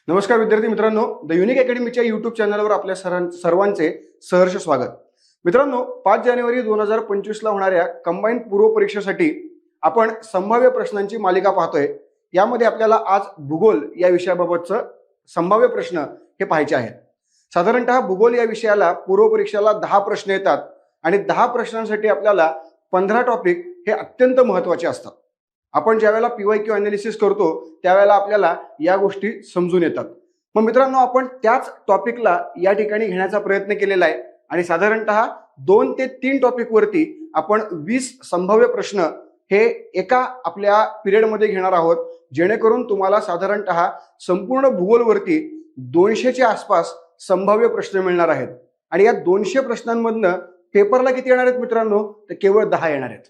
नमस्कार विद्यार्थी मित्रांनो, द युनिक अकॅडमीच्या यूट्यूब चॅनलवर आपल्या सर्वांचे सहर्ष स्वागत. मित्रांनो, 5 जानेवारी 2025 ला होणाऱ्या कंबाईंड पूर्व परीक्षेसाठी आपण संभाव्य प्रश्नांची मालिका पाहतोय. यामध्ये आपल्याला आज भूगोल या विषयाबाबतचं संभाव्य प्रश्न हे पाहायचे आहेत. साधारणतः भूगोल या विषयाला पूर्व परीक्षेला 10 प्रश्न येतात आणि 10 प्रश्नांसाठी आपल्याला 15 टॉपिक हे अत्यंत महत्त्वाचे असतात. आपण ज्यावेळेला PYQ अनालिसिस करतो त्यावेळेला आपल्याला या गोष्टी समजून येतात. मग मित्रांनो, आपण त्याच टॉपिकला या ठिकाणी घेण्याचा प्रयत्न केलेला आहे आणि साधारणतः 2 ते 3 टॉपिक वरती आपण 20 संभाव्य प्रश्न हे एका आपल्या पिरियडमध्ये घेणार आहोत, जेणेकरून तुम्हाला साधारणतः संपूर्ण भूगोलवरती 200च्या आसपास संभाव्य प्रश्न मिळणार आहेत. आणि या 200 प्रश्नांमधनं पेपरला किती येणार आहेत मित्रांनो? तर केवळ 10 येणार आहेत,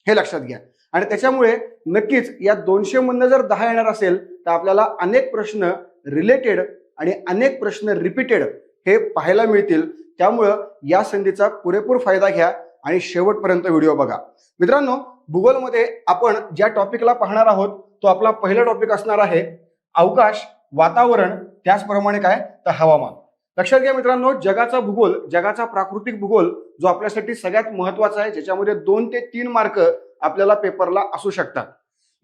हे लक्षात घ्या. आणि त्याच्यामुळे नक्कीच या 200 मधनं जर 10 येणार असेल तर आपल्याला अनेक प्रश्न रिलेटेड आणि अनेक प्रश्न रिपीटेड हे पाहायला मिळतील. त्यामुळं या संधीचा पुरेपूर फायदा घ्या आणि शेवटपर्यंत व्हिडिओ बघा. मित्रांनो, भूगोलमध्ये आपण ज्या टॉपिकला पाहणार आहोत तो आपला पहिला टॉपिक असणार आहे अवकाश, वातावरण, त्याचप्रमाणे काय तर हवामान. लक्षात घ्या मित्रांनो, जगाचा भूगोल, जगाचा प्राकृतिक भूगोल जो आपल्यासाठी सगळ्यात महत्वाचा आहे, ज्याच्यामध्ये 2 ते 3 मार्क आपल्याला पेपरला असू शकतात.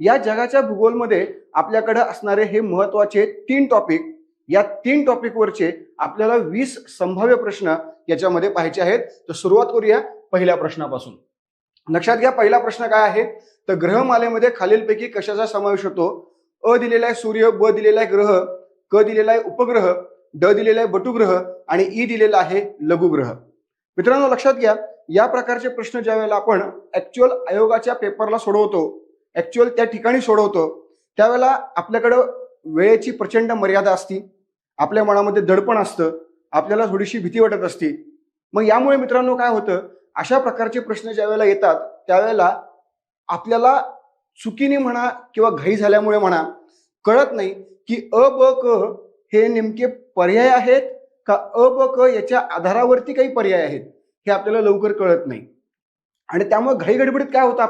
या जगाच्या भूगोलमध्ये आपल्याकडे असणारे हे महत्वाचे 3 टॉपिक, या 3 टॉपिकवरचे आपल्याला 20 संभाव्य प्रश्न याच्यामध्ये पाहायचे आहेत. तर सुरुवात करूया पहिल्या प्रश्नापासून. लक्षात घ्या, पहिला प्रश्न काय आहे तर ग्रहमालेमध्ये खालीलपैकी कशाचा समावेश होतो? अ दिलेला आहे सूर्य, ब दिलेला आहे ग्रह, क दिलेला आहे उपग्रह, ड दिलेला आहे बटुग्रह आणि ई दिलेला आहे लघुग्रह. मित्रांनो लक्षात घ्या, या प्रकारचे प्रश्न ज्या वेळेला आपण ऍक्च्युअल आयोगाच्या पेपरला सोडवतो, ऍक्च्युअल त्या ठिकाणी सोडवतो, त्यावेळेला आपल्याकडं वेळेची प्रचंड मर्यादा असती, आपल्या मनामध्ये दडपण असतं, आपल्याला थोडीशी भीती वाटत असते. मग यामुळे मित्रांनो काय होतं, अशा प्रकारचे प्रश्न ज्या वेळेला येतात त्यावेळेला आपल्याला चुकीने म्हणा किंवा घाई झाल्यामुळे म्हणा कळत नाही की अ ब क हे नेमके पर्याय आहेत का अ ब क याच्या आधारावरती काही पर्याय आहेत हे आपल्याला लवकर कळत नाही. आणि त्यामुळे घाई गडबडीत काय होतं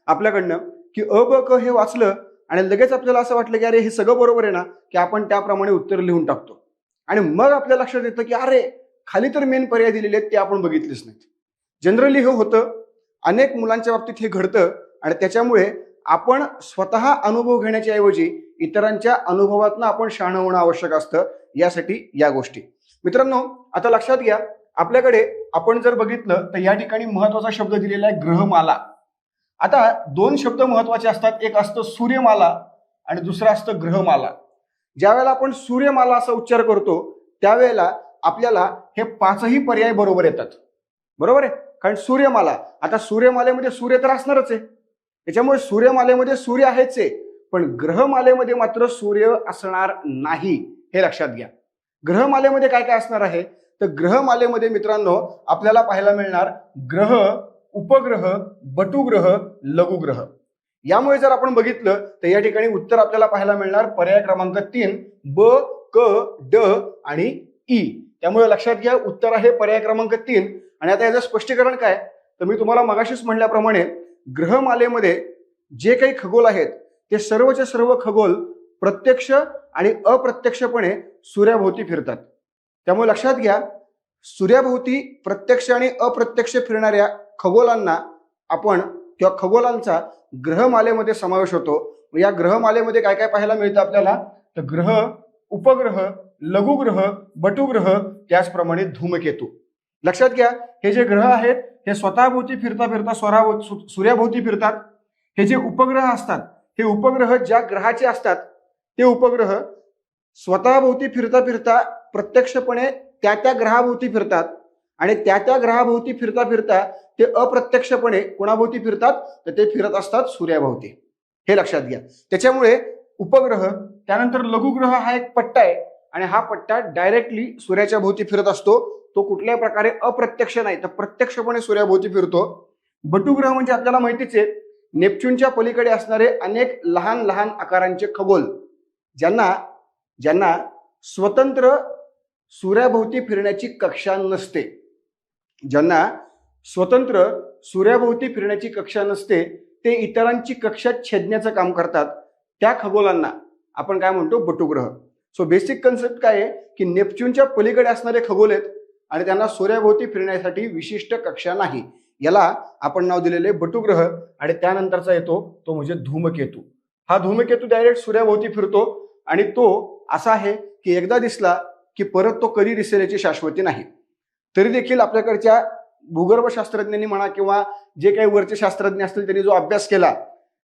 आपल्याकडनं की अ ब क हे वाचलं आणि लगेच आपल्याला असं वाटलं की अरे हे सगळं बरोबर आहे ना, की आपण त्याप्रमाणे उत्तर लिहून टाकतो. आणि मग आपल्या लक्षात येतं की अरे खाली तर मेन पर्याय दिलेले आहेत ते आपण बघितलेच नाहीत. जनरली हे होतं, अनेक मुलांच्या बाबतीत हे घडतं आणि त्याच्यामुळे आपण स्वतः अनुभव घेण्याच्या ऐवजी इतरांच्या अनुभवातनं आपण शहाणं होणं आवश्यक असतं. यासाठी या गोष्टी मित्रांनो आता लक्षात घ्या. आपल्याकडे आपण जर बघितलं तर या ठिकाणी महत्वाचा शब्द दिलेला आहे ग्रहमाला. आता 2 शब्द महत्वाचे असतात, एक असतं सूर्यमाला आणि दुसरं असतं ग्रहमाला. ज्या वेळेला आपण सूर्यमाला असा उच्चार करतो त्यावेळेला आपल्याला हे 5ही पर्याय बरोबर येतात, बरोबर आहे. कारण सूर्यमाला, आता सूर्यमालेमध्ये सूर्य तर असणारच आहे, त्याच्यामुळे सूर्यमालेमध्ये सूर्य आहेच आहे, पण ग्रहमालेमध्ये मात्र सूर्य असणार नाही, हे लक्षात घ्या. ग्रहमालेमध्ये काय काय असणार आहे तर ग्रहमालेमध्ये मित्रांनो आपल्याला पाहायला मिळणार ग्रह, उपग्रह, बटुग्रह, लघुग्रह. यामुळे जर आपण बघितलं तर या ठिकाणी उत्तर आपल्याला पाहायला मिळणार पर्याय क्रमांक 3 ब, क, ड आणि ई. त्यामुळे लक्षात घ्या उत्तर आहे पर्याय क्रमांक 3. आणि आता याचं स्पष्टीकरण काय तर मी तुम्हाला मगाशीच म्हणल्याप्रमाणे ग्रहमालेमध्ये जे काही खगोल आहेत ते सर्वचे सर्व खगोल प्रत्यक्ष आणि अप्रत्यक्षपणे सूर्याभोवती फिरतात. त्यामुळे लक्षात घ्या, सूर्याभोवती प्रत्यक्ष आणि अप्रत्यक्ष फिरणाऱ्या खगोलांना आपण किंवा खगोलांचा ग्रहमालेमध्ये समावेश होतो. या ग्रहमालेमध्ये काय काय पाहायला मिळतं आपल्याला तर ग्रह, उपग्रह, लघुग्रह, बटुग्रह, त्याचप्रमाणे धूमकेतू. लक्षात घ्या, हे जे ग्रह आहेत हे स्वतःभोवती फिरता फिरता सूर्याभोवती फिरतात. हे जे उपग्रह असतात, हे उपग्रह ज्या ग्रहाचे असतात ते उपग्रह स्वतःभोवती फिरता फिरता प्रत्यक्षपणे त्या ग्रहाभोवती फिरतात आणि त्या ग्रहाभोवती फिरता फिरता ते अप्रत्यक्षपणे कोणाभोवती फिरतात तर ते फिरत असतात सूर्याभोवती, हे लक्षात घ्या. त्याच्यामुळे उपग्रह, त्यानंतर लघुग्रह हा एक पट्टा आहे आणि हा पट्टा डायरेक्टली सूर्याच्या भोवती फिरत असतो. तो कुठल्याही प्रकारे अप्रत्यक्ष नाही तर प्रत्यक्षपणे सूर्याभोवती फिरतो. बटुग्रह म्हणजे आपल्याला माहितीच आहे, नेपच्यूनच्या पलीकडे असणारे अनेक लहान लहान आकारांचे खगोल ज्यांना स्वतंत्र सूर्याभोवती फिरण्याची कक्षा नसते, ज्यांना स्वतंत्र सूर्याभोवती फिरण्याची कक्षा नसते, ते इतरांची कक्षा छेदण्याचं काम करतात. त्या खगोलांना आपण काय म्हणतो बटुग्रह. सो बेसिक कन्सेप्ट काय आहे की नेपच्यूनच्या पलीकडे असणारे खगोल आहेत आणि त्यांना सूर्याभोवती फिरण्यासाठी विशिष्ट कक्षा नाही. याला आपण नाव दिलेले बटुग्रह आणि त्यानंतरचा येतो तो म्हणजे धूमकेतू. हा धूमकेतू डायरेक्ट सूर्याभोवती फिरतो आणि तो असा आहे की एकदा दिसला की परत तो कधी दिसेल याची शाश्वती नाही. तरी देखील आपल्याकडच्या भूगर्भशास्त्रज्ञांनी म्हणा किंवा जे काही वरचे शास्त्रज्ञ असतील त्यांनी जो अभ्यास केला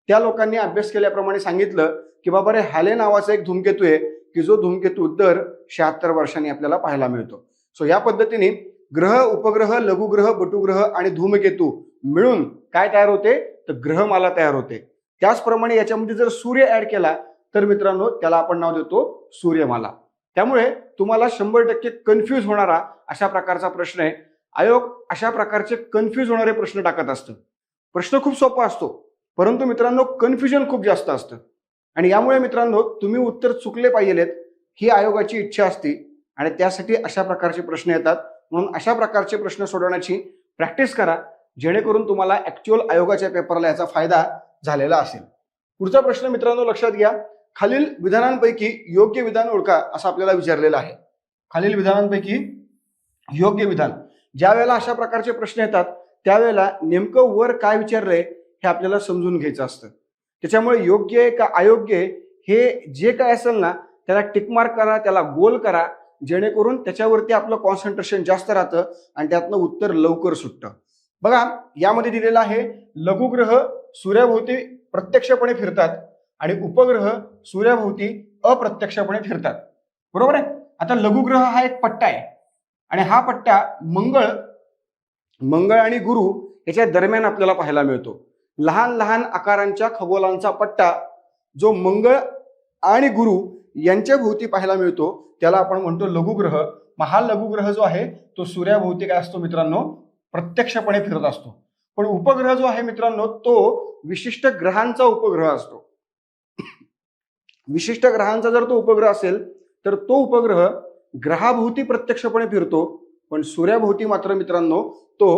त्या लोकांनी अभ्यास केल्याप्रमाणे सांगितलं की बाबा रे हाले नावाचा एक धूमकेतू आहे की जो धूमकेतू दर 76 वर्षांनी आपल्याला पाहायला मिळतो. सो या पद्धतीने ग्रह, उपग्रह, लघुग्रह, बटुग्रह आणि धूमकेतू मिळून काय तयार होते तर ग्रहमाला तयार होते. त्याचप्रमाणे याच्यामध्ये जर सूर्य ऍड केला तर मित्रांनो त्याला आपण नाव देतो सूर्यमाला. त्यामुळे तुम्हाला 100% कन्फ्यूज होणारा अशा प्रकारचा प्रश्न आहे. आयोग अशा प्रकारचे कन्फ्यूज होणारे प्रश्न टाकत असतं. प्रश्न खूप सोपा असतो परंतु मित्रांनो कन्फ्युजन खूप जास्त असतं आणि यामुळे मित्रांनो तुम्ही उत्तर चुकले पाहिजेत ही आयोगाची इच्छा असते आणि त्यासाठी अशा प्रकारचे प्रश्न येतात. म्हणून अशा प्रकारचे प्रश्न सोडवण्याची प्रॅक्टिस करा जेणेकरून तुम्हाला ऍक्च्युअल आयोगाच्या पेपरला याचा फायदा झालेला असेल. पुढचा प्रश्न मित्रांनो लक्षात घ्या. खालील विधानांपैकी योग्य विधान ओळखा असं आपल्याला विचारलेलं आहे. खालील विधानांपैकी योग्य विधान. ज्या वेळेला अशा प्रकारचे प्रश्न येतात त्यावेळेला नेमकं वर काय विचारलंय हे आपल्याला समजून घ्यायचं असतं. त्याच्यामुळे योग्य आहे का अयोग्य आहे हे जे काय असेल ना त्याला टिकमार्क करा, त्याला गोल करा जेणेकरून त्याच्यावरती आपलं कॉन्सन्ट्रेशन जास्त राहतं आणि त्यातनं उत्तर लवकर सुटतं. बघा यामध्ये दिलेलं आहे लघुग्रह सूर्याभोवती प्रत्यक्षपणे फिरतात आणि उपग्रह सूर्याभोवती अप्रत्यक्षपणे फिरतात. बरोबर आहे. आता लघुग्रह हा एक पट्टा आहे आणि हा पट्टा मंगळ आणि गुरु याच्या दरम्यान आपल्याला पाहायला मिळतो. लहान लहान आकारांच्या खगोलांचा पट्टा जो मंगळ आणि गुरु यांच्या भोवती पाहायला मिळतो त्याला आपण म्हणतो लघुग्रह. हा लघुग्रह जो आहे तो सूर्याभोवती काय असतो मित्रांनो प्रत्यक्षपणे फिरत असतो. पण उपग्रह जो आहे मित्रांनो तो विशिष्ट ग्रहांचा उपग्रह असतो. विशिष्ट ग्रहांचा जर तो उपग्रह असेल तर तो उपग्रह ग्रहाभोवती प्रत्यक्षपणे फिरतो पण सूर्याभोवती मात्र मित्रांनो तो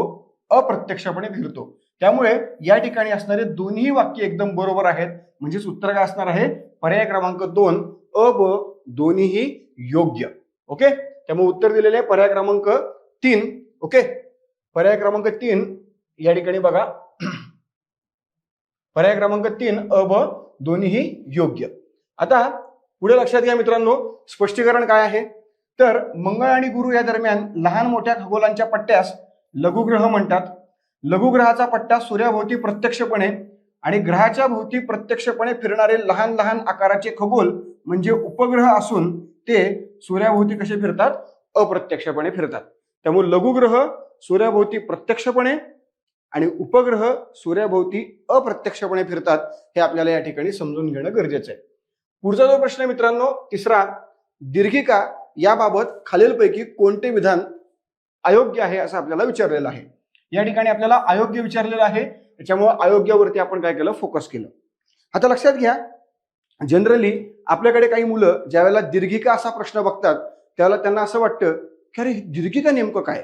अप्रत्यक्षपणे फिरतो. त्यामुळे या ठिकाणी असणारे दोन्ही वाक्य एकदम बरोबर आहेत. म्हणजेच उत्तर काय असणार आहे पर्याय क्रमांक 2 अ ब दोन्हीही योग्य. ओके. त्यामुळे उत्तर दिलेले आहे पर्याय क्रमांक 3. ओके. पर्याय क्रमांक 3 या ठिकाणी बघा पर्याय क्रमांक 3 अ ब दोन्हीही योग्य. आता पुढे लक्षात घ्या मित्रांनो स्पष्टीकरण काय आहे तर मंगळ आणि गुरु या दरम्यान लहान मोठ्या खगोलांच्या पट्ट्यास लघुग्रह म्हणतात. लघुग्रहाचा पट्टा सूर्याभोवती प्रत्यक्षपणे आणि ग्रहाच्या भोवती प्रत्यक्षपणे फिरणारे लहान लहान आकाराचे खगोल म्हणजे उपग्रह असून ते सूर्याभोवती कसे फिरतात अप्रत्यक्षपणे फिरतात. त्यामुळे लघुग्रह सूर्याभोवती प्रत्यक्षपणे आणि उपग्रह सूर्याभोवती अप्रत्यक्षपणे फिरतात हे आपल्याला या ठिकाणी समजून घेणं गरजेचं आहे. पुढचा जो प्रश्न मित्रांनो तिसरा दीर्घिका याबाबत खालीलपैकी कोणते विधान अयोग्य आहे असं आपल्याला विचारलेलं आहे. या ठिकाणी आपल्याला अयोग्य विचारलेलं आहे त्याच्यामुळे अयोग्यावरती आपण काय केलं फोकस केलं. आता लक्षात घ्या जनरली आपल्याकडे काही मुलं ज्यावेळेला दीर्घिका असा प्रश्न बघतात त्यावेळेला त्यांना असं वाटतं की अरे दीर्घिका नेमकं काय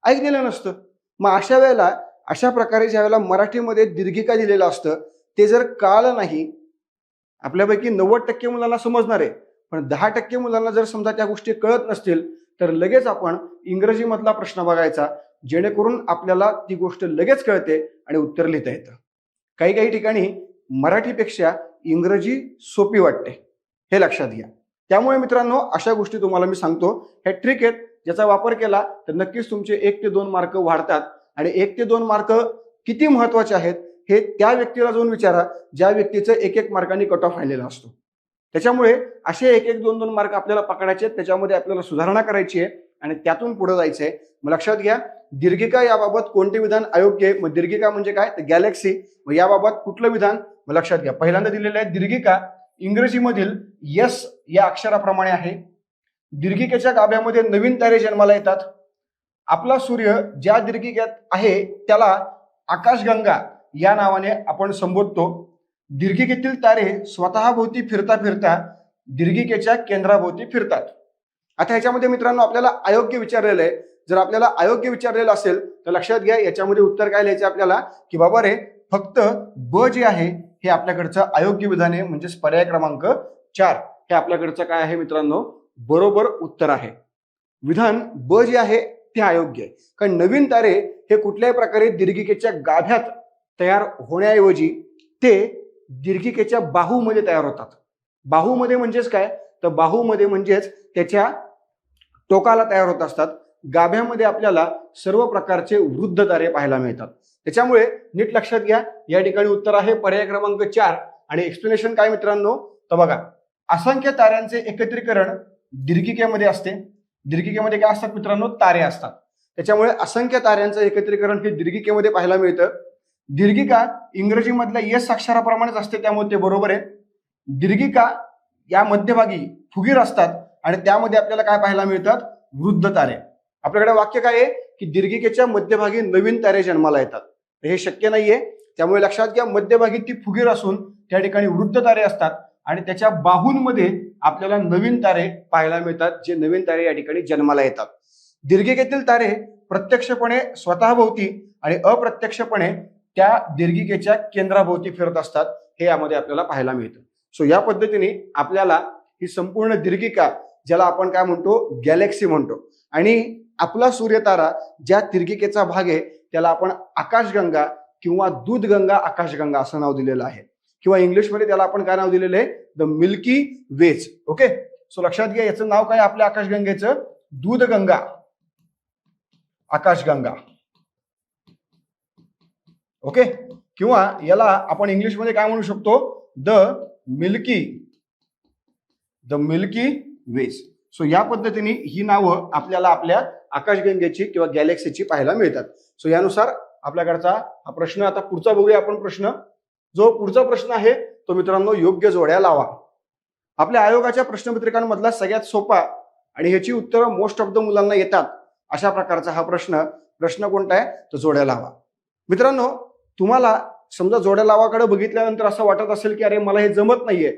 ऐकलेलं नसतं. मग अशा वेळेला अशा प्रकारे ज्यावेळेला मराठीमध्ये दीर्घिका दिलेलं असतं ते जर कळलं नाही आपल्यापैकी 90% मुलांना समजणार आहे पण 10% मुलांना जर समजा त्या गोष्टी कळत नसतील तर लगेच आपण इंग्रजीमधला प्रश्न बघायचा जेणेकरून आपल्याला ती गोष्ट लगेच कळते आणि उत्तर लिहिता येतं. काही काही ठिकाणी मराठीपेक्षा इंग्रजी सोपी वाटते हे लक्षात घ्या. त्यामुळे मित्रांनो अशा गोष्टी तुम्हाला मी सांगतो ह्या ट्रिक आहेत ज्याचा वापर केला तर नक्कीच तुमचे 1 ते 2 मार्क वाढतात आणि 1 ते 2 मार्क किती महत्वाचे आहेत हे त्या व्यक्तीला जाऊन विचारा ज्या व्यक्तीचं 1-1 मार्कांनी कट ऑफ राहिलेला असतो. त्याच्यामुळे असे 1-1, 2-2 मार्क आपल्याला पकडायचे आहेत त्याच्यामध्ये आपल्याला सुधारणा करायची आहे आणि त्यातून पुढे जायचंय. मग लक्षात घ्या दीर्घिका याबाबत कोणते विधान अयोग्य आहे. मग दीर्घिका म्हणजे काय तर गॅलेक्सी. मग याबाबत कुठलं विधान मग लक्षात घ्या पहिल्यांदा दिलेलं आहे दीर्घिका इंग्रजीमधील यस या अक्षराप्रमाणे आहे. दीर्घिकेच्या गाभ्यामध्ये नवीन तारे जन्माला येतात. आपला सूर्य ज्या दीर्घिकेत आहे त्याला आकाशगंगा या नावाने आपण संबोधतो. दीर्घिकेतील तारे स्वतःभोवती फिरता फिरता दीर्घिकेच्या केंद्राभोवती फिरतात. आता ह्याच्यामध्ये मित्रांनो आपल्याला अयोग्य विचारलेलं आहे. जर आपल्याला अयोग्य विचारलेलं असेल तर लक्षात घ्या याच्यामध्ये उत्तर काय लिहायचं आपल्याला की बाबा रे फक्त ब जे आहे हे आपल्याकडचं अयोग्य विधान आहे म्हणजेच पर्याय क्रमांक 4. हे आपल्याकडचं काय आहे मित्रांनो, बरोबर उत्तर आहे. विधान ब जे आहे ते अयोग्य आहे. कारण नवीन तारे हे कुठल्याही प्रकारे दीर्घिकेच्या गाभ्यात तयार होण्याऐवजी ते दीर्घिकेच्या बाहूमध्ये तयार होतात. बाहूमध्ये म्हणजेच काय, तर बाहूमध्ये म्हणजेच त्याच्या टोकाला तयार होत असतात. गाभ्यामध्ये आपल्याला सर्व प्रकारचे वृद्ध तारे पाहायला मिळतात. त्याच्यामुळे नीट लक्षात घ्या, या ठिकाणी उत्तर आहे पर्याय क्रमांक 4. आणि एक्सप्लेनेशन काय मित्रांनो, तर बघा, असंख्य ताऱ्यांचे एकत्रीकरण दीर्घिकेमध्ये असते. दीर्घिकेमध्ये काय असतात मित्रांनो, तारे असतात. त्याच्यामुळे असंख्य ताऱ्यांचं एकत्रीकरण हे दीर्घिकेमध्ये पाहायला मिळतं. दीर्घिका इंग्रजीमधल्या यस अक्षराप्रमाणेच असते, त्यामुळे ते बरोबर आहे. दीर्घिका या मध्यभागी फुगीर असतात आणि त्यामध्ये आपल्याला काय पाहायला मिळतात, वृद्ध तारे. आपल्याकडे वाक्य काय आहे की दीर्घिकेच्या मध्यभागी नवीन तारे जन्माला येतात. हे शक्य नाहीये, त्यामुळे लक्षात घ्या, मध्यभागी ती फुगीर असून त्या ठिकाणी वृद्ध तारे असतात आणि त्याच्या बाहूंमध्ये आपल्याला नवीन तारे पाहायला मिळतात, जे नवीन तारे या ठिकाणी जन्माला येतात. दीर्घिकेतील तारे प्रत्यक्षपणे स्वतःभोवती आणि अप्रत्यक्षपणे त्या दीर्घिकेच्या केंद्राभोवती फिरत असतात, हे यामध्ये आपल्याला पाहायला मिळतं. सो या पद्धतीने आपल्याला ही संपूर्ण दीर्घिका, ज्याला आपण काय म्हणतो, गॅलेक्सी म्हणतो, आणि आपला सूर्यतारा ज्या दीर्घिकेचा भाग आहे त्याला आपण आकाशगंगा किंवा दूधगंगा आकाशगंगा असं नाव दिलेलं आहे, किंवा इंग्लिशमध्ये त्याला आपण काय नाव दिलेलं आहे, the milky way. Okay, so लक्षात घ्या, याचं नाव काय आपल्या आकाशगंगेचं, दूधगंगा आकाशगंगा. ओके, किंवा याला आपण इंग्लिशमध्ये काय म्हणू शकतो, द मिल्की वेज. सो या पद्धतीने ही नावं आपल्याला आपल्या आकाशगंगेची किंवा गॅलेक्सीची पाहायला मिळतात. सो यानुसार आपल्याकडचा हा प्रश्न, आता पुढचा बघूया आपण प्रश्न. जो पुढचा प्रश्न आहे तो मित्रांनो, योग्य जोड्या लावा. आपल्या आयोगाच्या प्रश्नपत्रिकांमधला सगळ्यात सोपा आणि ह्याची उत्तरं मोस्ट ऑफ द मुलांना येतात अशा प्रकारचा हा प्रश्न कोणता आहे, तर जोड्या लावा. मित्रांनो, तुम्हाला समजा जोड्या लावाकडे बघितल्यानंतर असं वाटत असेल की अरे मला हे जमत नाहीये,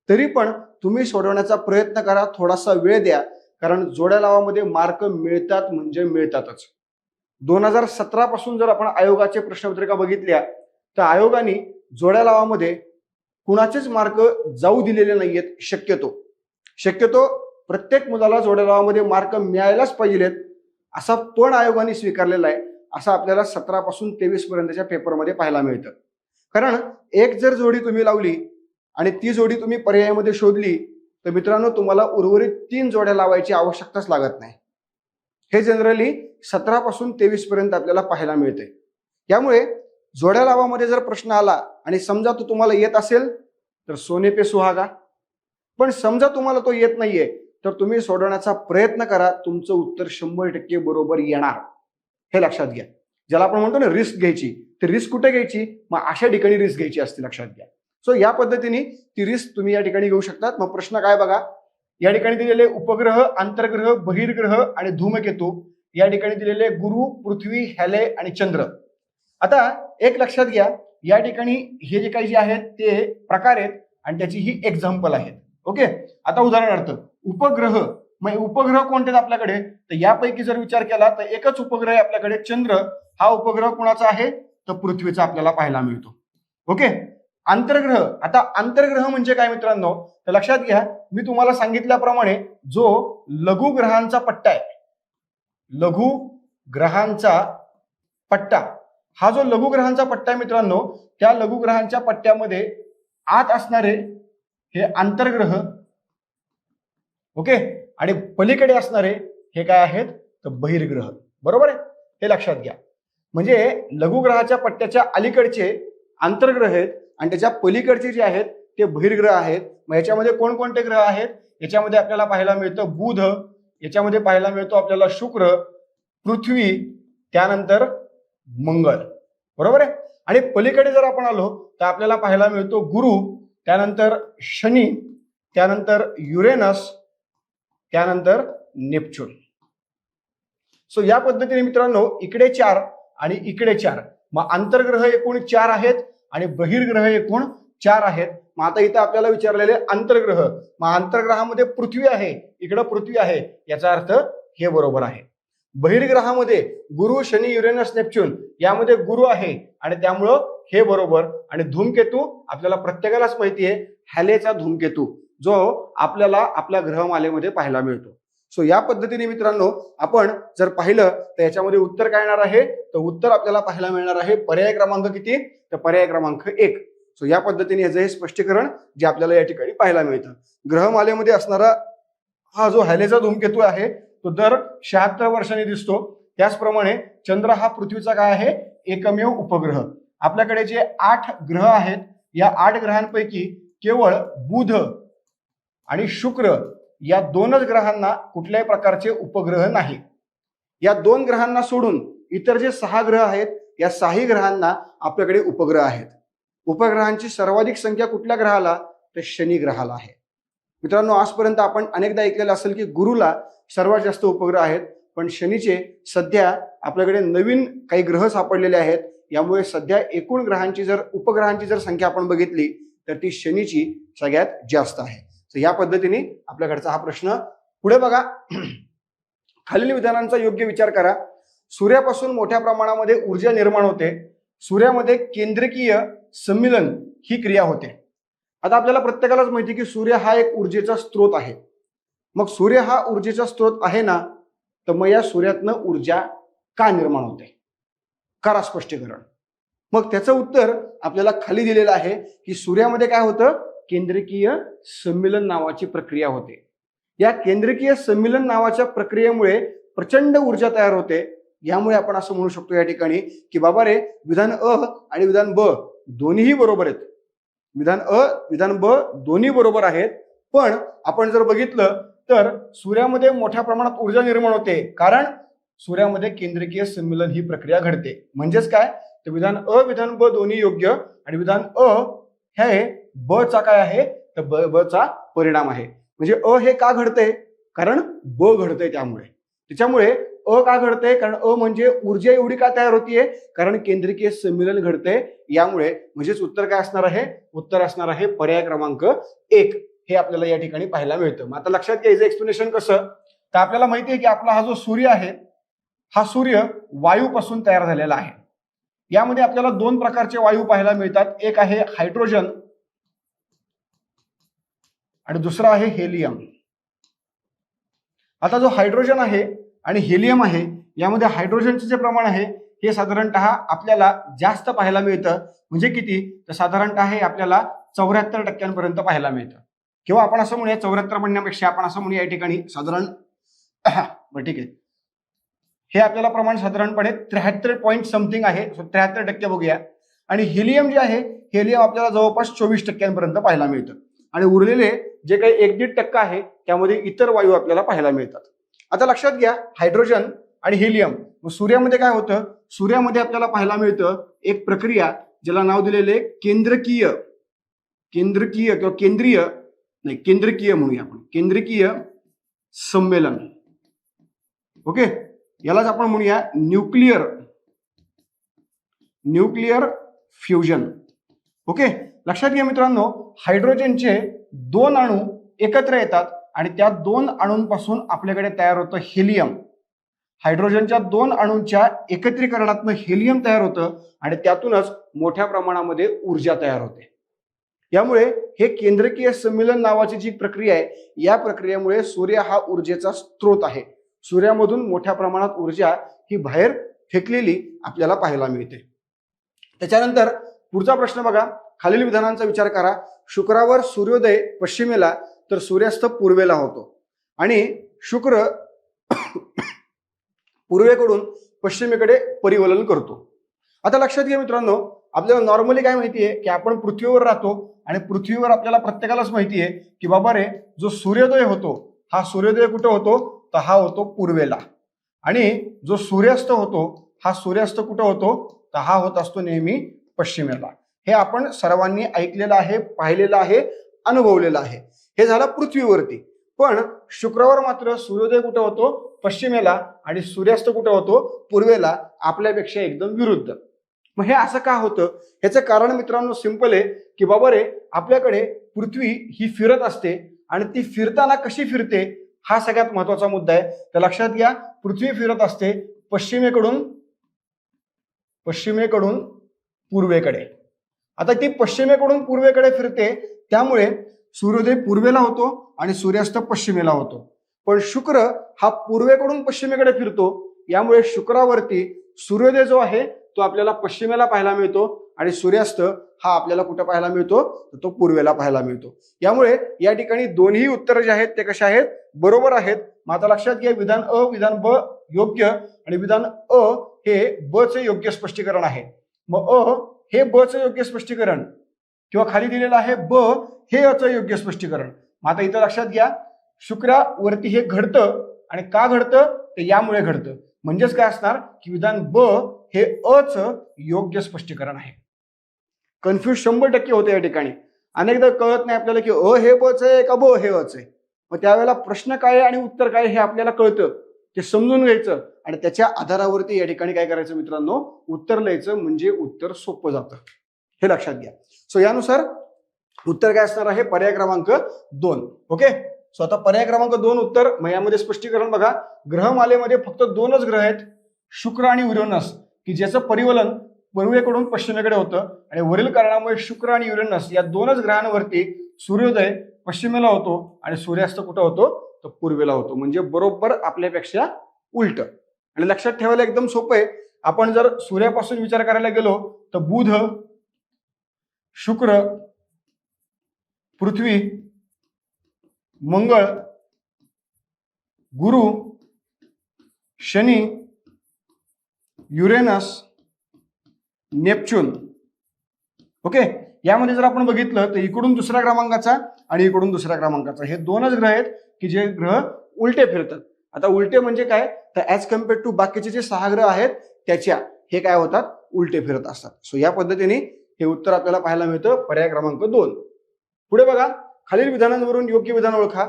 तरी पण तुम्ही सोडवण्याचा प्रयत्न करा, थोडासा वेळ द्या, कारण जोड्या लावामध्ये मार्क मिळतात म्हणजे मिळतातच. 2017 पासून जर आपण आयोगाचे प्रश्नपत्रिका बघितल्या तर आयोगाने जोड्या लावामध्ये कुणाचेच मार्क जाऊ दिलेले नाहीयेत. शक्यतो प्रत्येक मुलाला जोड्या लावामध्ये मार्क मिळायलाच पाहिजेत असा पण आयोगाने स्वीकारलेला आहे, असं आपल्याला 17 पासून 23 पर्यंतच्या पेपरमध्ये पाहायला मिळतं. कारण एक जर जोडी तुम्ही लावली आणि ती जोडी तुम्ही पर्यायामध्ये शोधली तर मित्रांनो, तुम्हाला उर्वरित 3 जोड्या लावायची आवश्यकताच लागत नाही. हे जनरली 17 पासून 23 पर्यंत आपल्याला पाहायला मिळते. त्यामुळे जोड्या लावामध्ये जर प्रश्न आला आणि समजा तो तुम्हाला येत असेल तर सोने पे सुहागा, पण समजा तुम्हाला तो येत नाहीये तर तुम्ही सोडवण्याचा प्रयत्न करा, तुमचं उत्तर 100% बरोबर येणार. हे लक्षात घ्या. ज्याला आपण म्हणतो ना रिस्क घ्यायची, ती रिस्क कुठे घ्यायची, मग अशा ठिकाणी रिस्क घ्यायची असते, लक्षात घ्या. सो या पद्धतीने ती रिस्क तुम्ही या ठिकाणी घेऊ शकतात. मग प्रश्न काय बघा, या ठिकाणी दिलेले उपग्रह, आंतरग्रह, बहिर्ग्रह आणि धूमकेतू, या ठिकाणी दिलेले गुरु, पृथ्वी, हॅले आणि चंद्र. आता एक लक्षात घ्या, या ठिकाणी हे जे काही जे आहेत ते प्रकार आहेत आणि त्याची ही एक्झाम्पल आहेत. ओके, आता उदाहरणार्थ उपग्रह, मग उपग्रह कोणते आहेत आपल्याकडे, तर यापैकी जर विचार केला तर एकच उपग्रह आहे आपल्याकडे, चंद्र. हा उपग्रह कोणाचा आहे, तर पृथ्वीचा आपल्याला पाहायला मिळतो. ओके, आंतरग्रह. आता आंतरग्रह म्हणजे काय मित्रांनो, तर लक्षात घ्या, मी तुम्हाला सांगितल्याप्रमाणे जो लघुग्रहांचा पट्टा आहे, लघुग्रहांचा पट्टा, हा जो लघुग्रहांचा पट्टा आहे मित्रांनो, त्या लघुग्रहांच्या पट्ट्यामध्ये आत असणारे हे आंतरग्रह, ओके, आणि पलीकडे असणारे हे काय आहेत, तर बहिर्ग्रह. बरोबर आहे, हे लक्षात घ्या. म्हणजे लघुग्रहाच्या पट्ट्याच्या अलीकडचे आंतरग्रह आहेत आणि त्याच्या पलीकडचे जे आहेत ते बहिर्ग्रह आहेत. मग याच्यामध्ये कोणकोणते ग्रह आहेत, याच्यामध्ये आपल्याला पाहायला मिळतं बुध, याच्यामध्ये पाहायला मिळतो आपल्याला शुक्र, पृथ्वी, त्यानंतर मंगळ. बरोबर आहे. आणि पलीकडे जर आपण आलो तर आपल्याला पाहायला मिळतो गुरु, त्यानंतर शनी, त्यानंतर युरेनस, त्यानंतर नेपच्यून. सो या पद्धतीने मित्रांनो, इकडे 4 आणि इकडे 4, मग आंतरग्रह एकूण 4 आहेत आणि बहिर्ग्रह एकूण 4 आहेत. मग आता इथं आपल्याला विचारलेले आंतरग्रह, मग आंतरग्रहामध्ये पृथ्वी आहे, इकडं पृथ्वी आहे, याचा अर्थ हे बरोबर आहे. बहिर्ग्रहामध्ये गुरु, शनी, युरेनस, नेपच्यून यामध्ये गुरु आहे आणि त्यामुळं हे बरोबर. आणि धूमकेतू आपल्याला प्रत्येकालाच माहिती आहे, हॅलेचा धूमकेतू जो आपल्याला आपल्या ग्रहमालेमध्ये पाहायला मिळतो. सो या पद्धतीने मित्रांनो आपण जर पाहिलं तर याच्यामध्ये उत्तर काय येणार आहे, तर उत्तर आपल्याला पाहायला मिळणार आहे पर्याय क्रमांक किती, तर पर्याय क्रमांक 1. सो या पद्धतीने याचं हे स्पष्टीकरण जे आपल्याला या ठिकाणी पाहायला मिळतं. ग्रहमालेमध्ये असणारा हा जो हॅलेचा धूमकेतू आहे तो दर 76 वर्षांनी दिसतो. त्याचप्रमाणे चंद्र हा पृथ्वीचा काय आहे, एकमेव उपग्रह. आपल्याकडे जे 8 ग्रह आहेत या 8 ग्रहांपैकी केवळ बुध आणि शुक्र या 2च ग्रहांना कुठल्याही प्रकारचे उपग्रह नाही. या 2 ग्रहांना सोडून इतर जे 6 ग्रह आहेत या 6 ग्रहांना आपल्याकडे उपग्रह आहेत. उपग्रहांची सर्वाधिक संख्या कुठल्या ग्रहाला, तर शनी ग्रहाला आहे. मित्रांनो आजपर्यंत आपण अनेकदा ऐकलेलं असेल की गुरुला सर्वात जास्त उपग्रह आहेत, पण शनीचे सध्या आपल्याकडे नवीन काही ग्रह सापडलेले आहेत. यामुळे सध्या एकूण ग्रहांची जर उपग्रहांची जर संख्या आपण बघितली तर ती शनीची सगळ्यात जास्त आहे. तर या पद्धतीने आपल्याकडचा हा प्रश्न. पुढे बघा, खालील विधानांचा योग्य विचार करा. सूर्यापासून मोठ्या प्रमाणामध्ये ऊर्जा निर्माण होते. सूर्यामध्ये केंद्रकीय सम्मिलन ही क्रिया होते. आता आपल्याला प्रत्येकालाच माहिती की सूर्य हा एक ऊर्जेचा स्रोत आहे. मग सूर्य हा ऊर्जेचा स्रोत आहे ना, तर मग या सूर्यातनं ऊर्जा का निर्माण होते, करा स्पष्टीकरण. मग त्याचं उत्तर आपल्याला खाली दिलेलं आहे की सूर्यामध्ये काय होतं, केंद्रकीय सम्मिलन नावाची प्रक्रिया होते. या केंद्रकीय सम्मिलन नावाच्या प्रक्रियेमुळे प्रचंड ऊर्जा तयार होते. यामुळे आपण असं म्हणू शकतो या ठिकाणी की बाबा रे, विधान अ आणि विधान ब दोन्हीही बरोबर आहेत. विधान अ विधान ब दोन्ही बरोबर आहेत. पण आपण जर बघितलं तर सूर्यामध्ये मोठ्या प्रमाणात ऊर्जा निर्माण होते, कारण सूर्यामध्ये केंद्रकीय सम्मिलन ही प्रक्रिया घडते. म्हणजेच काय, तर विधान अ विधान ब दोन्ही योग्य आणि विधान अ हे ब चा काय आहे, तर ब चा परिणाम आहे. म्हणजे अ हे का घडते, कारण ब घडते. त्याच्यामुळे अ का घडते, कारण अ म्हणजे ऊर्जा एवढी का तयार होतीये, कारण केंद्रकीय सम्मिलन घडते. यामुळे म्हणजेच उत्तर काय असणार आहे, उत्तर असणार आहे पर्याय क्रमांक 1. हे आपल्याला या ठिकाणी पाहायला मिळतं. मग आता लक्षात घ्यायचं एक्सप्लेनेशन कसं, तर आपल्याला माहिती आहे की आपला हा जो सूर्य आहे हा सूर्य वायूपासून तयार झालेला आहे. यामध्ये आपल्याला 2 प्रकारचे वायू पाहायला मिळतात. एक आहे हायड्रोजन आणि दुसरा आहे हेलियम. आता जो हायड्रोजन आहे आणि हेलियम आहे यामध्ये हायड्रोजनचे जे प्रमाण आहे हे साधारणतः आपल्याला जास्त पाहायला मिळतं. म्हणजे किती, तर साधारणतः हे आपल्याला 74% पाहायला मिळतं. किंवा आपण असं म्हणूया, 74 म्हणण्यापेक्षा आपण असं म्हणूया या ठिकाणी साधारण बरं ठीक आहे, हे आपल्याला प्रमाण साधारणपणे 73 पॉईंट समथिंग आहे. 73% बघूया. आणि हेलियम जे आहे, हेलियम आपल्याला जवळपास 24% पाहायला मिळतं. आणि उरलेले जे काही 1-1.5% आहे त्यामध्ये इतर वायू आपल्याला पाहायला मिळतात. आता लक्षात घ्या, हायड्रोजन आणि हेलियम. मग सूर्यामध्ये काय होतं, सूर्यामध्ये आपल्याला पाहायला मिळतं एक प्रक्रिया ज्याला नाव दिलेले केंद्रकीय किंवा केंद्रकीय म्हणूया आपण, केंद्रकीय सम्मेलन. ओके, यालाच आपण म्हणूया न्यूक्लिअर फ्युजन. ओके, लक्षात घ्या मित्रांनो, हायड्रोजनचे 2 अणू एकत्र येतात आणि त्या 2 अणूंपासून आपल्याकडे तयार होतं हेलियम. हायड्रोजनच्या 2 अणूंच्या एकत्रीकरणातून हेलियम तयार होतं आणि त्यातूनच मोठ्या प्रमाणामध्ये ऊर्जा तयार होते. यामुळे हे केंद्रकीय सम्मिलन नावाची जी प्रक्रिया आहे, या प्रक्रियेमुळे सूर्य हा ऊर्जेचा स्रोत आहे. सूर्यामधून मोठ्या प्रमाणात ऊर्जा ही बाहेर फेकलेली आपल्याला पाहायला मिळते. त्याच्यानंतर पुढचा प्रश्न बघा, खालील विधानांचा विचार करा. शुक्रावर सूर्योदय पश्चिमेला तर सूर्यास्त पूर्वेला होतो आणि शुक्र पूर्वेकडून पश्चिमेकडे परिवलन करतो. आता लक्षात घ्या मित्रांनो, आपल्याला नॉर्मली काय माहितीये की आपण पृथ्वीवर राहतो आणि पृथ्वीवर आपल्याला प्रत्येकालाच माहिती आहे की बाबा रे, जो सूर्योदय होतो हा सूर्योदय कुठं होतो, तर हा होतो पूर्वेला. आणि जो सूर्यास्त होतो हा सूर्यास्त कुठं होतो, तर हा होत असतो नेहमी पश्चिमेला. हे आपण सर्वांनी ऐकलेलं आहे, पाहिलेलं आहे, अनुभवलेलं आहे. हे झालं पृथ्वीवरती. पण शुक्रावर मात्र सूर्योदय कुठं होतो, पश्चिमेला, आणि सूर्यास्त कुठं होतो, पूर्वेला, आपल्यापेक्षा एकदम विरुद्ध. मग हे असं का होतं, ह्याचं कारण मित्रांनो सिंपल आहे की बाबा रे, आपल्याकडे पृथ्वी ही फिरत असते आणि ती फिरताना कशी फिरते हा सगळ्यात महत्वाचा मुद्दा आहे. तर लक्षात घ्या, पृथ्वी फिरत असते पश्चिमेकडून पूर्वेकडे. आता ती पश्चिमेकडून पूर्वेकडे फिरते, त्यामुळे सूर्योदय पूर्वेला होतो आणि सूर्यास्त पश्चिमेला होतो. पण शुक्र हा पूर्वेकडून पश्चिमेकडे फिरतो, यामुळे शुक्रावरती सूर्योदय जो आहे तो आपल्याला पश्चिमेला पाहायला मिळतो आणि सूर्यास्त हा आपल्याला कुठं पाहायला मिळतो, तर तो पूर्वेला पाहायला मिळतो. यामुळे या ठिकाणी दोन्ही उत्तर जे आहेत ते कसे आहेत, बरोबर आहेत. मात्र लक्षात घ्या, विधान अ विधान ब योग्य आणि विधान अ हे ब चे योग्य स्पष्टीकरण आहे. मग अ हे ब चे योग्य स्पष्टीकरण किंवा खाली दिलेलं आहे ब हे अ चं योग्य स्पष्टीकरण. मग आता इथं लक्षात घ्या, शुक्रावरती हे घडतं आणि का घडतं, ते यामुळे घडतं. म्हणजेच काय असणार की विधान ब हे अ चं योग्य स्पष्टीकरण आहे. कन्फ्युज 100% होते या ठिकाणी. अनेकदा कळत नाही आपल्याला की अ हे ब च आहे का ब हे अ च आहे. मग त्यावेळेला प्रश्न काय आणि उत्तर काय हे आपल्याला कळतं, ते समजून घ्यायचं आणि त्याच्या आधारावरती या ठिकाणी काय करायचं मित्रांनो, उत्तर लिहायचं, म्हणजे उत्तर सोपं जातं. हे लक्षात घ्या. सो यानुसार उत्तर काय असणार आहे, पर्याय क्रमांक 2. ओके. सो आता पर्याय क्रमांक 2 उत्तर. मग यामध्ये स्पष्टीकरण बघा, ग्रहमालेमध्ये फक्त 2च ग्रह आहेत, शुक्र आणि युरेनस, की ज्याचं परिवलन पूर्वेकडून पश्चिमेकडे होतं आणि वरील कारणामुळे शुक्र आणि युरेनस या 2च ग्रहांवरती सूर्योदय पश्चिमेला होतो आणि सूर्यास्त कुठं होतो, तर पूर्वेला होतो. म्हणजे बरोबर आपल्यापेक्षा उलट. आणि लक्षात ठेवायला एकदम सोपं आहे. आपण जर सूर्यापासून विचार करायला गेलो तर बुध, शुक्र, पृथ्वी, मंगळ, गुरु, शनी, युरेनस, नेपच्यून. ओके. यामध्ये जर आपण बघितलं तर इकडून दुसऱ्या क्रमांकाचा आणि इकडून दुसऱ्या क्रमांकाचा हे 2च ग्रह आहेत की जे ग्रह उलटे फिरतात. आता उलटे म्हणजे काय, तर ऍज कम्पेअर्ड टू बाकीचे जे 6 ग्रह आहेत त्याच्या हे काय होतात, उलटे फिरत असतात. सो या पद्धतीने हे उत्तर आपल्याला पाहायला मिळतं, पर्याय क्रमांक 2. पुढे बघा, खालील विधानांवरून योग्य विधान ओळखा.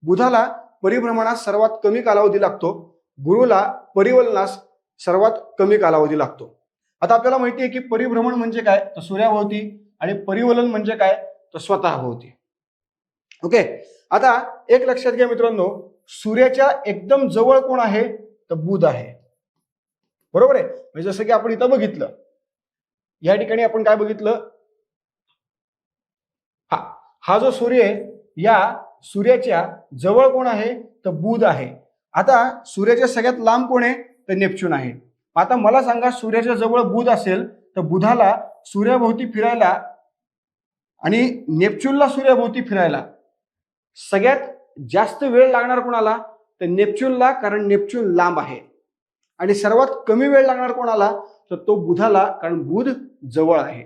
बुधाला परिभ्रमणास सर्वात कमी कालावधी लागतो, गुरुला परिवलनास सर्वात कमी कालावधी लागतो. आता आपल्याला माहिती आहे की परिभ्रमण म्हणजे काय, तर सूर्याभोवती, आणि परिवलन म्हणजे काय, तर स्वतःभोवती. ओके. आता एक लक्षात घ्या मित्रांनो, सूर्याच्या एकदम जवळ कोण आहे, तर बुध आहे. बरोबर आहे. म्हणजे जसं की आपण इथं बघितलं, या ठिकाणी आपण काय बघितलं, हा जो सूर्य आहे, या सूर्याच्या जवळ कोण आहे, तर बुध आहे. आता सूर्याच्या सगळ्यात लांब कोण आहे, तर नेपच्यून आहे. आता मला सांगा, सूर्याच्या जवळ बुध असेल तर बुधाला सूर्याभोवती फिरायला आणि नेपच्यूनला सूर्याभोवती फिरायला सगळ्यात जास्त वेळ लागणार कोणाला, तर नेपच्यूनला, कारण नेपच्यून लांब आहे. आणि सर्वात कमी वेळ लागणार कोणाला, तर तो बुधाला, कारण बुध जवळ आहे.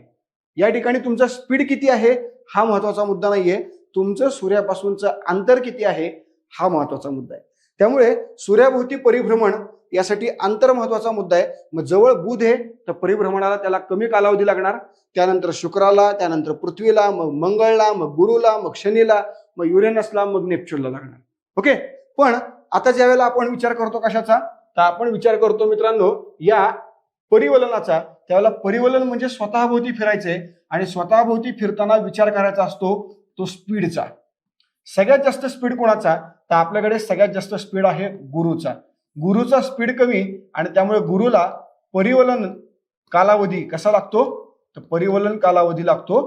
या ठिकाणी तुमचा स्पीड किती आहे हा महत्वाचा मुद्दा नाहीये, तुमचं सूर्यापासूनचं अंतर किती आहे हा महत्वाचा मुद्दा आहे. त्यामुळे सूर्याभोवती परिभ्रमण यासाठी अंतर महत्वाचा मुद्दा आहे. मग जवळ बुध आहे तर परिभ्रमणाला त्याला कमी कालावधी लागणार, त्यानंतर शुक्राला, त्यानंतर पृथ्वीला, मग मंगळला, मग गुरुला, मग शनीला, मग युरेनसला, मग नेपच्यूनला लागणार. ओके. पण आता ज्या वेळेला आपण विचार करतो कशाचा, तर आपण विचार करतो मित्रांनो या परिवलनाचा. त्यावेळेला परिवलन म्हणजे स्वतःभोवती फिरायचंय आणि स्वतःभोवती फिरताना विचार करायचा असतो तो स्पीडचा. सगळ्यात जास्त स्पीड कोणाचा, तर आपल्याकडे सगळ्यात जास्त स्पीड आहे गुरुचा. गुरुचा स्पीड कमी आणि त्यामुळे गुरुला परिवलन कालावधी कसा लागतो, तर परिवलन कालावधी लागतो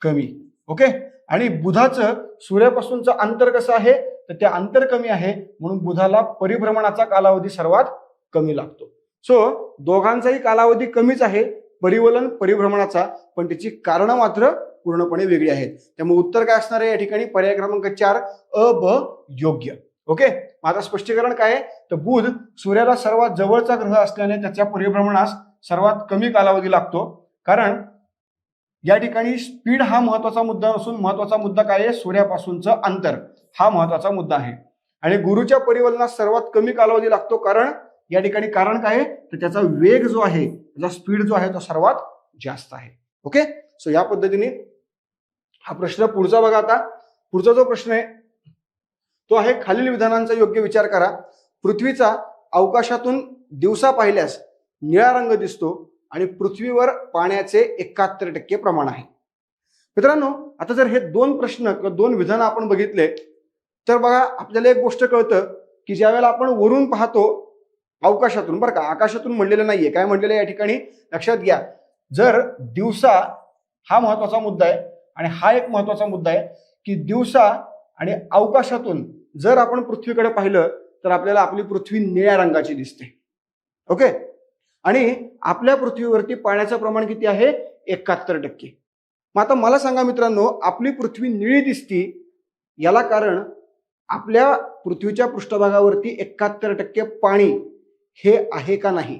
कमी. ओके. आणि बुधाचं सूर्यापासूनचं अंतर कसं आहे, तर ते अंतर कमी आहे, म्हणून बुधाला परिभ्रमणाचा कालावधी सर्वात कमी लागतो. सो दोघांचाही कालावधी कमीच आहे, परिवलन परिभ्रमणाचा, पण त्याची कारणं मात्र पूर्णपणे वेगळी आहेत. त्यामुळे उत्तर काय असणार आहे या ठिकाणी, पर्याय क्रमांक 4 अ ब योग्य. ओके. माझं स्पष्टीकरण काय आहे, तर बुध सूर्याला सर्वात जवळचा ग्रह असल्याने त्याच्या परिभ्रमणास सर्वात कमी कालावधी लागतो. कारण या ठिकाणी स्पीड हा महत्वाचा मुद्दा नसून महत्वाचा मुद्दा काय आहे, सूर्यापासूनचं अंतर हा महत्वाचा मुद्दा आहे. आणि गुरुच्या परिवलनास सर्वात कमी कालावधी लागतो, कारण या ठिकाणी कारण काय आहे, तर त्याचा वेग जो आहे, त्याचा स्पीड जो आहे तो सर्वात जास्त आहे. ओके. सो या पद्धतीने हा प्रश्न पुढचा बघा. आता पुढचा जो प्रश्न आहे तो आहे, खालील विधानांचा योग्य विचार करा. पृथ्वीचा अवकाशातून दिवसा पाहिल्यास निळा रंग दिसतो आणि पृथ्वीवर पाण्याचे 71% प्रमाण आहे. मित्रांनो, आता जर हे 2 प्रश्न किंवा 2 विधान आपण बघितले तर बघा आपल्याला एक गोष्ट कळतं की ज्या वेळेला आपण वरून पाहतो अवकाशातून, बरं का, आकाशातून म्हणलेलं नाहीये, काय म्हणलेलं या ठिकाणी लक्षात घ्या. जर दिवसा हा महत्वाचा मुद्दा आहे आणि हा एक महत्वाचा मुद्दा आहे की दिवसा आणि अवकाशातून जर आपण पृथ्वीकडे पाहिलं तर आपल्याला आपली पृथ्वी निळ्या रंगाची दिसते. ओके. आणि आपल्या पृथ्वीवरती पाण्याचं प्रमाण किती आहे? 71%. मग आता मला सांगा मित्रांनो, आपली पृथ्वी निळी दिसती याला कारण आपल्या पृथ्वीच्या पृष्ठभागावरती 71% पाणी हे आहे का नाही,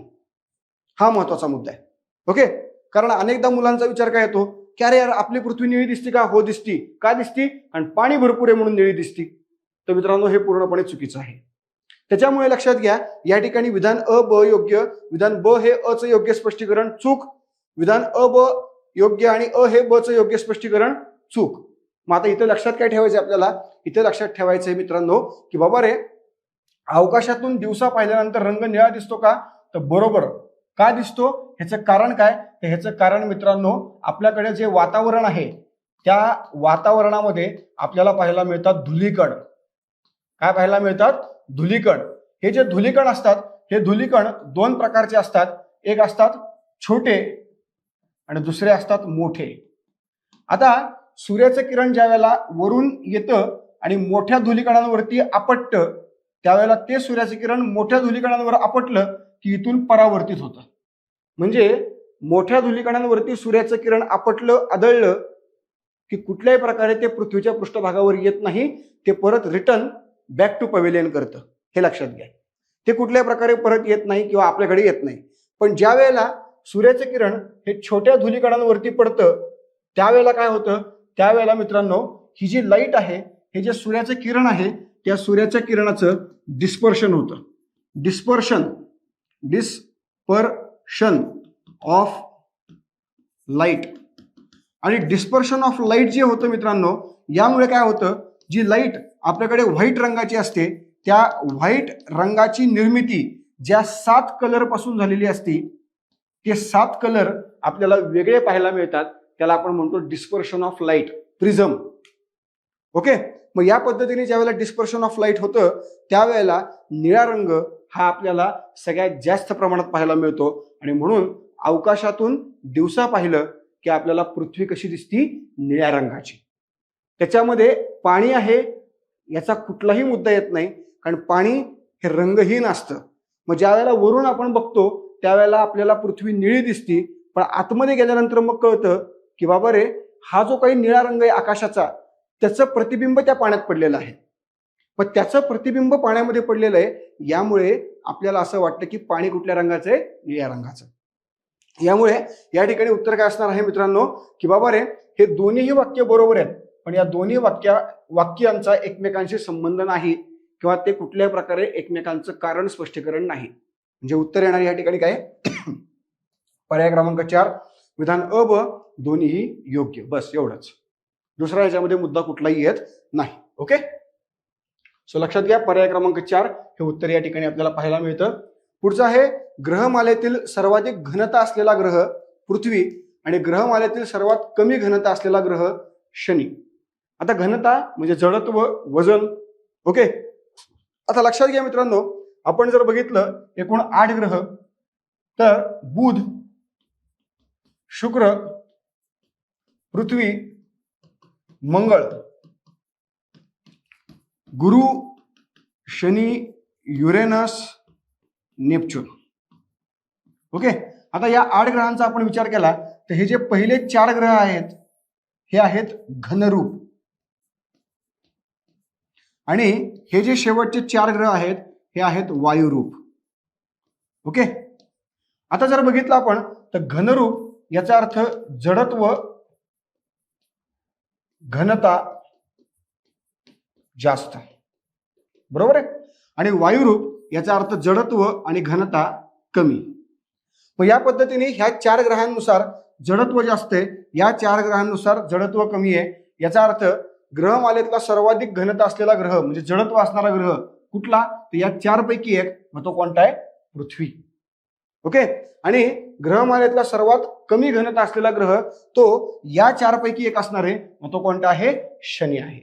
हा महत्वाचा मुद्दा आहे. ओके. कारण अनेकदा मुलांचा विचार काय येतो की अरे यार आपली पृथ्वी निळी दिसती का? हो दिसती. का दिसती? आणि पाणी भरपूर आहे म्हणून निळी दिसती. तर मित्रांनो हे पूर्णपणे चुकीचं आहे. त्याच्यामुळे लक्षात घ्या, या ठिकाणी विधान अ ब योग्य, विधान ब हे अ चं योग्य स्पष्टीकरण चूक, विधान अ ब योग्य आणि अ हे ब चं योग्य स्पष्टीकरण चूक. मग आता इथे लक्षात काय ठेवायचं आपल्याला? इथे लक्षात ठेवायचं आहे मित्रांनो की बाबा रे, अवकाशातून दिवसा पाहिल्यानंतर रंग निळा दिसतो का? तर बरोबर. का दिसतो? ह्याचं कारण काय? तर ह्याचं कारण मित्रांनो, आपल्याकडे जे वातावरण आहे त्या वातावरणामध्ये आपल्याला पाहायला मिळतात धुलीकण. काय पाहायला मिळतात? धुलीकण. हे जे धुलीकण असतात हे धुलीकण दोन प्रकारचे असतात. एक असतात छोटे आणि दुसरे असतात मोठे. आता सूर्याचं किरण ज्या वेळेला वरून येतं आणि मोठ्या धुलीकणांवरती आपटतं त्यावेळेला ते सूर्याचं किरण मोठ्या धुलीकणांवर आपटलं की इथून परावर्तित होतं. म्हणजे मोठ्या धुलीकणांवरती सूर्याचं किरण आपटलं, आदळलं की कुठल्याही प्रकारे ते पृथ्वीच्या पृष्ठभागावर येत नाही, ते परत रिटर्न बॅक टू पवेलियन करतं. हे लक्षात घ्या. ते कुठल्याही प्रकारे परत येत नाही किंवा आपल्याकडे येत नाही. पण ज्या वेळेला सूर्याचं किरण हे छोट्या धुलीकणांवरती पडतं त्यावेळेला काय होतं? त्यावेळेला मित्रांनो ही जी लाईट आहे, हे जे सूर्याचं किरण आहे त्या सूर्याच्या किरणाचं डिस्पर्शन होतं. Dispersion of light. आणि डिस्पर्शन ऑफ लाईट जे होतं मित्रांनो, यामुळे काय होतं? जी लाईट आपल्याकडे व्हाईट रंगाची असते त्या व्हाईट रंगाची निर्मिती ज्या 7 कलर पासून झालेली असते ते 7 कलर आपल्याला वेगळे पाहायला मिळतात. त्याला आपण म्हणतो dispersion of light, prism. Okay. मग या पद्धतीने ज्या वेळेला डिस्पर्शन ऑफ लाईट होतं त्यावेळेला निळा रंग हा आपल्याला सगळ्यात जास्त प्रमाणात पाहायला मिळतो. आणि म्हणून अवकाशातून दिवसा पाहिलं की आपल्याला पृथ्वी कशी दिसती? निळ्या रंगाची. त्याच्यामध्ये पाणी आहे याचा कुठलाही मुद्दा येत नाही, कारण पाणी हे रंगहीन असतं. मग ज्या वेळेला वरून आपण बघतो त्यावेळेला आपल्याला पृथ्वी निळी दिसती, पण आतमध्ये गेल्यानंतर मग कळतं की बाबा रे, हा जो काही निळा रंग आहे आकाशाचा त्याचं प्रतिबिंब त्या पाण्यात पडलेलं आहे. मग त्याचं प्रतिबिंब पाण्यामध्ये पडलेलं आहे, यामुळे आपल्याला असं वाटतं की पाणी कुठल्या रंगाचं आहे? निळ्या रंगाचं. यामुळे या ठिकाणी उत्तर काय असणार आहे मित्रांनो की बाबा रे, हे दोन्हीही वाक्य बरोबर आहेत, पण या दोन्ही वाक्यांचा एकमेकांशी संबंध नाही किंवा ते कुठल्याही प्रकारे एकमेकांचं कारण स्पष्टीकरण नाही. म्हणजे उत्तर येणार या ठिकाणी काय? पर्याय क्रमांक 4 विधान अ ब दोन्हीही योग्य. बस एवढंच. दुसरा याच्यामध्ये मुद्दा कुठलाही येत नाही. ओके. सो लक्षात घ्या, पर्याय क्रमांक 4 हे उत्तर या ठिकाणी आपल्याला पाहायला मिळतं. पुढचं आहे ग्रहमालेतील सर्वाधिक घनता असलेला ग्रह पृथ्वी आणि ग्रहमालेतील सर्वात कमी घनता असलेला ग्रह शनी. आता घनता म्हणजे जडत्व, वजन. ओके. आता लक्षात घ्या मित्रांनो, आपण जर बघितलं एकूण 8 ग्रह तर बुध, शुक्र, पृथ्वी, मंगळ, गुरु, शनी, युरेनस, नेपच्यून. ओके. आता या 8 ग्रहांचा आपण विचार केला तर हे जे पहिले 4 ग्रह आहेत हे आहेत घनरूप आणि हे जे शेवटचे 4 ग्रह आहेत हे आहेत वायुरूप. ओके. आता जर बघितलं आपण तर घनरूप याचा अर्थ जडत्व, घनता जास्त, बरोबर आहे. आणि वायुरूप याचा अर्थ जडत्व आणि घनता कमी. मग या पद्धतीने ह्या 4 ग्रहांनुसार जडत्व जास्त आहे, या 4 ग्रहांनुसार जडत्व कमी आहे. याचा अर्थ ग्रहमालेतला सर्वाधिक घनता असलेला ग्रह म्हणजे जडत्व असणारा ग्रह कुठला? तर या 4 पैकी एक. मग तो कोणता आहे? पृथ्वी. ओके. आणि ग्रहमालेतला सर्वात कमी घनता असलेला ग्रह तो या 4 पैकी एक असणार आहे. मग तो कोणता आहे? शनी आहे.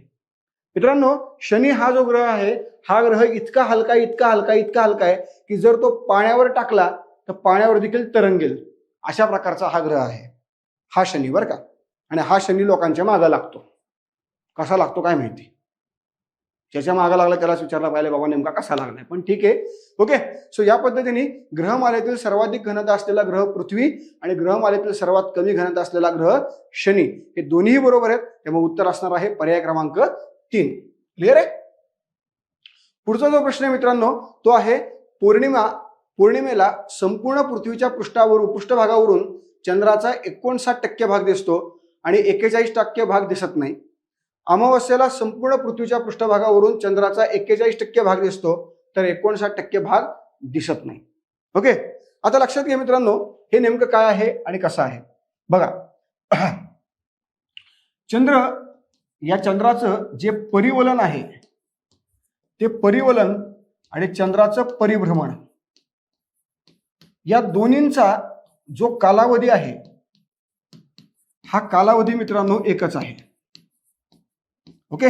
मित्रांनो, शनी हा जो ग्रह आहे हा ग्रह इतका हलका आहे की जर तो पाण्यावर टाकला तर पाण्यावर देखील तरंगेल, अशा प्रकारचा हा ग्रह आहे. हा शनी बरं का. आणि हा शनी लोकांच्या मागे लागतो. कसा लागतो काय माहिती, ज्याच्या मागा लागला त्यालाच विचारला पाहिजे बाबा नेमका कसा लागलाय, पण ठीक आहे. ओके, सो या पद्धतीने ग्रहमालेतील सर्वाधिक घनता असलेला ग्रह पृथ्वी आणि ग्रहमालेतील सर्वात कमी घनता असलेला ग्रह शनी, हे दोन्ही बरोबर आहेत. त्यामुळे उत्तर असणार आहे पर्याय क्रमांक 3. क्लिअर आहे. पुढचा जो प्रश्न आहे मित्रांनो तो आहे पौर्णिमेला संपूर्ण पृथ्वीच्या पृष्ठभागावरून चंद्राचा 59% भाग दिसतो आणि 41% भाग दिसत नाही. अमावस्येला संपूर्ण पृथ्वीच्या पृष्ठभागावरून चंद्राचा 41% भाग दिसतो तर 59% भाग दिसत नाही. ओके, आता लक्षात घ्या मित्रांनो हे नेमकं काय आहे आणि कसं आहे बघा. चंद्राचं जे परिवलन आहे ते परिवलन आणि चंद्राचं परिभ्रमण या दोन्हींचा जो कालावधी आहे हा कालावधी मित्रांनो एकच आहे. ओके,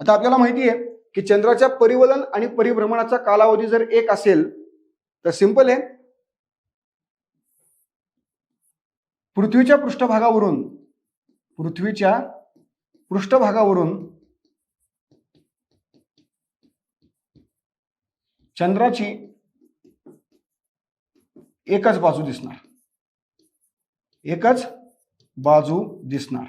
आता आपल्याला माहिती आहे की चंद्राच्या परिवलन आणि परिभ्रमणाचा कालावधी जर एक असेल तर सिंपल आहे, पृथ्वीच्या पृष्ठभागावरून चंद्राची एकच बाजू दिसणार.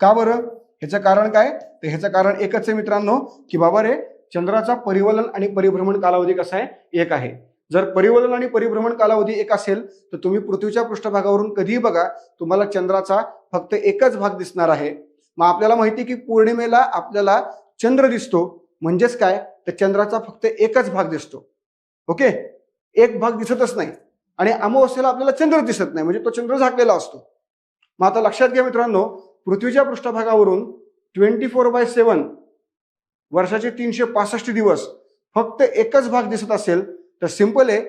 का बरं? ह्याचं कारण काय? तर ह्याचं कारण एकच आहे मित्रांनो की बाबा रे चंद्राचा परिवलन आणि परिभ्रमण कालावधी कसा आहे? एक आहे. जर परिवलन आणि परिभ्रमण कालावधी एक असेल तर तुम्ही पृथ्वीच्या पृष्ठभागावरून कधीही बघा तुम्हाला चंद्राचा फक्त एकच भाग दिसणार आहे. मग आपल्याला माहिती की पौर्णिमेला आपल्याला चंद्र दिसतो म्हणजेच काय तर चंद्राचा फक्त एकच भाग दिसतो. ओके, एक भाग दिसतच नाही आणि अमावस्येला आपल्याला चंद्र दिसत नाही म्हणजे तो चंद्र झाकलेला असतो. मग आता लक्षात घ्या मित्रांनो पृथ्वीच्या पृष्ठभागावरून 24/7 वर्षाचे 365 दिवस फक्त एकच भाग दिसत असेल तर सिंपल आहे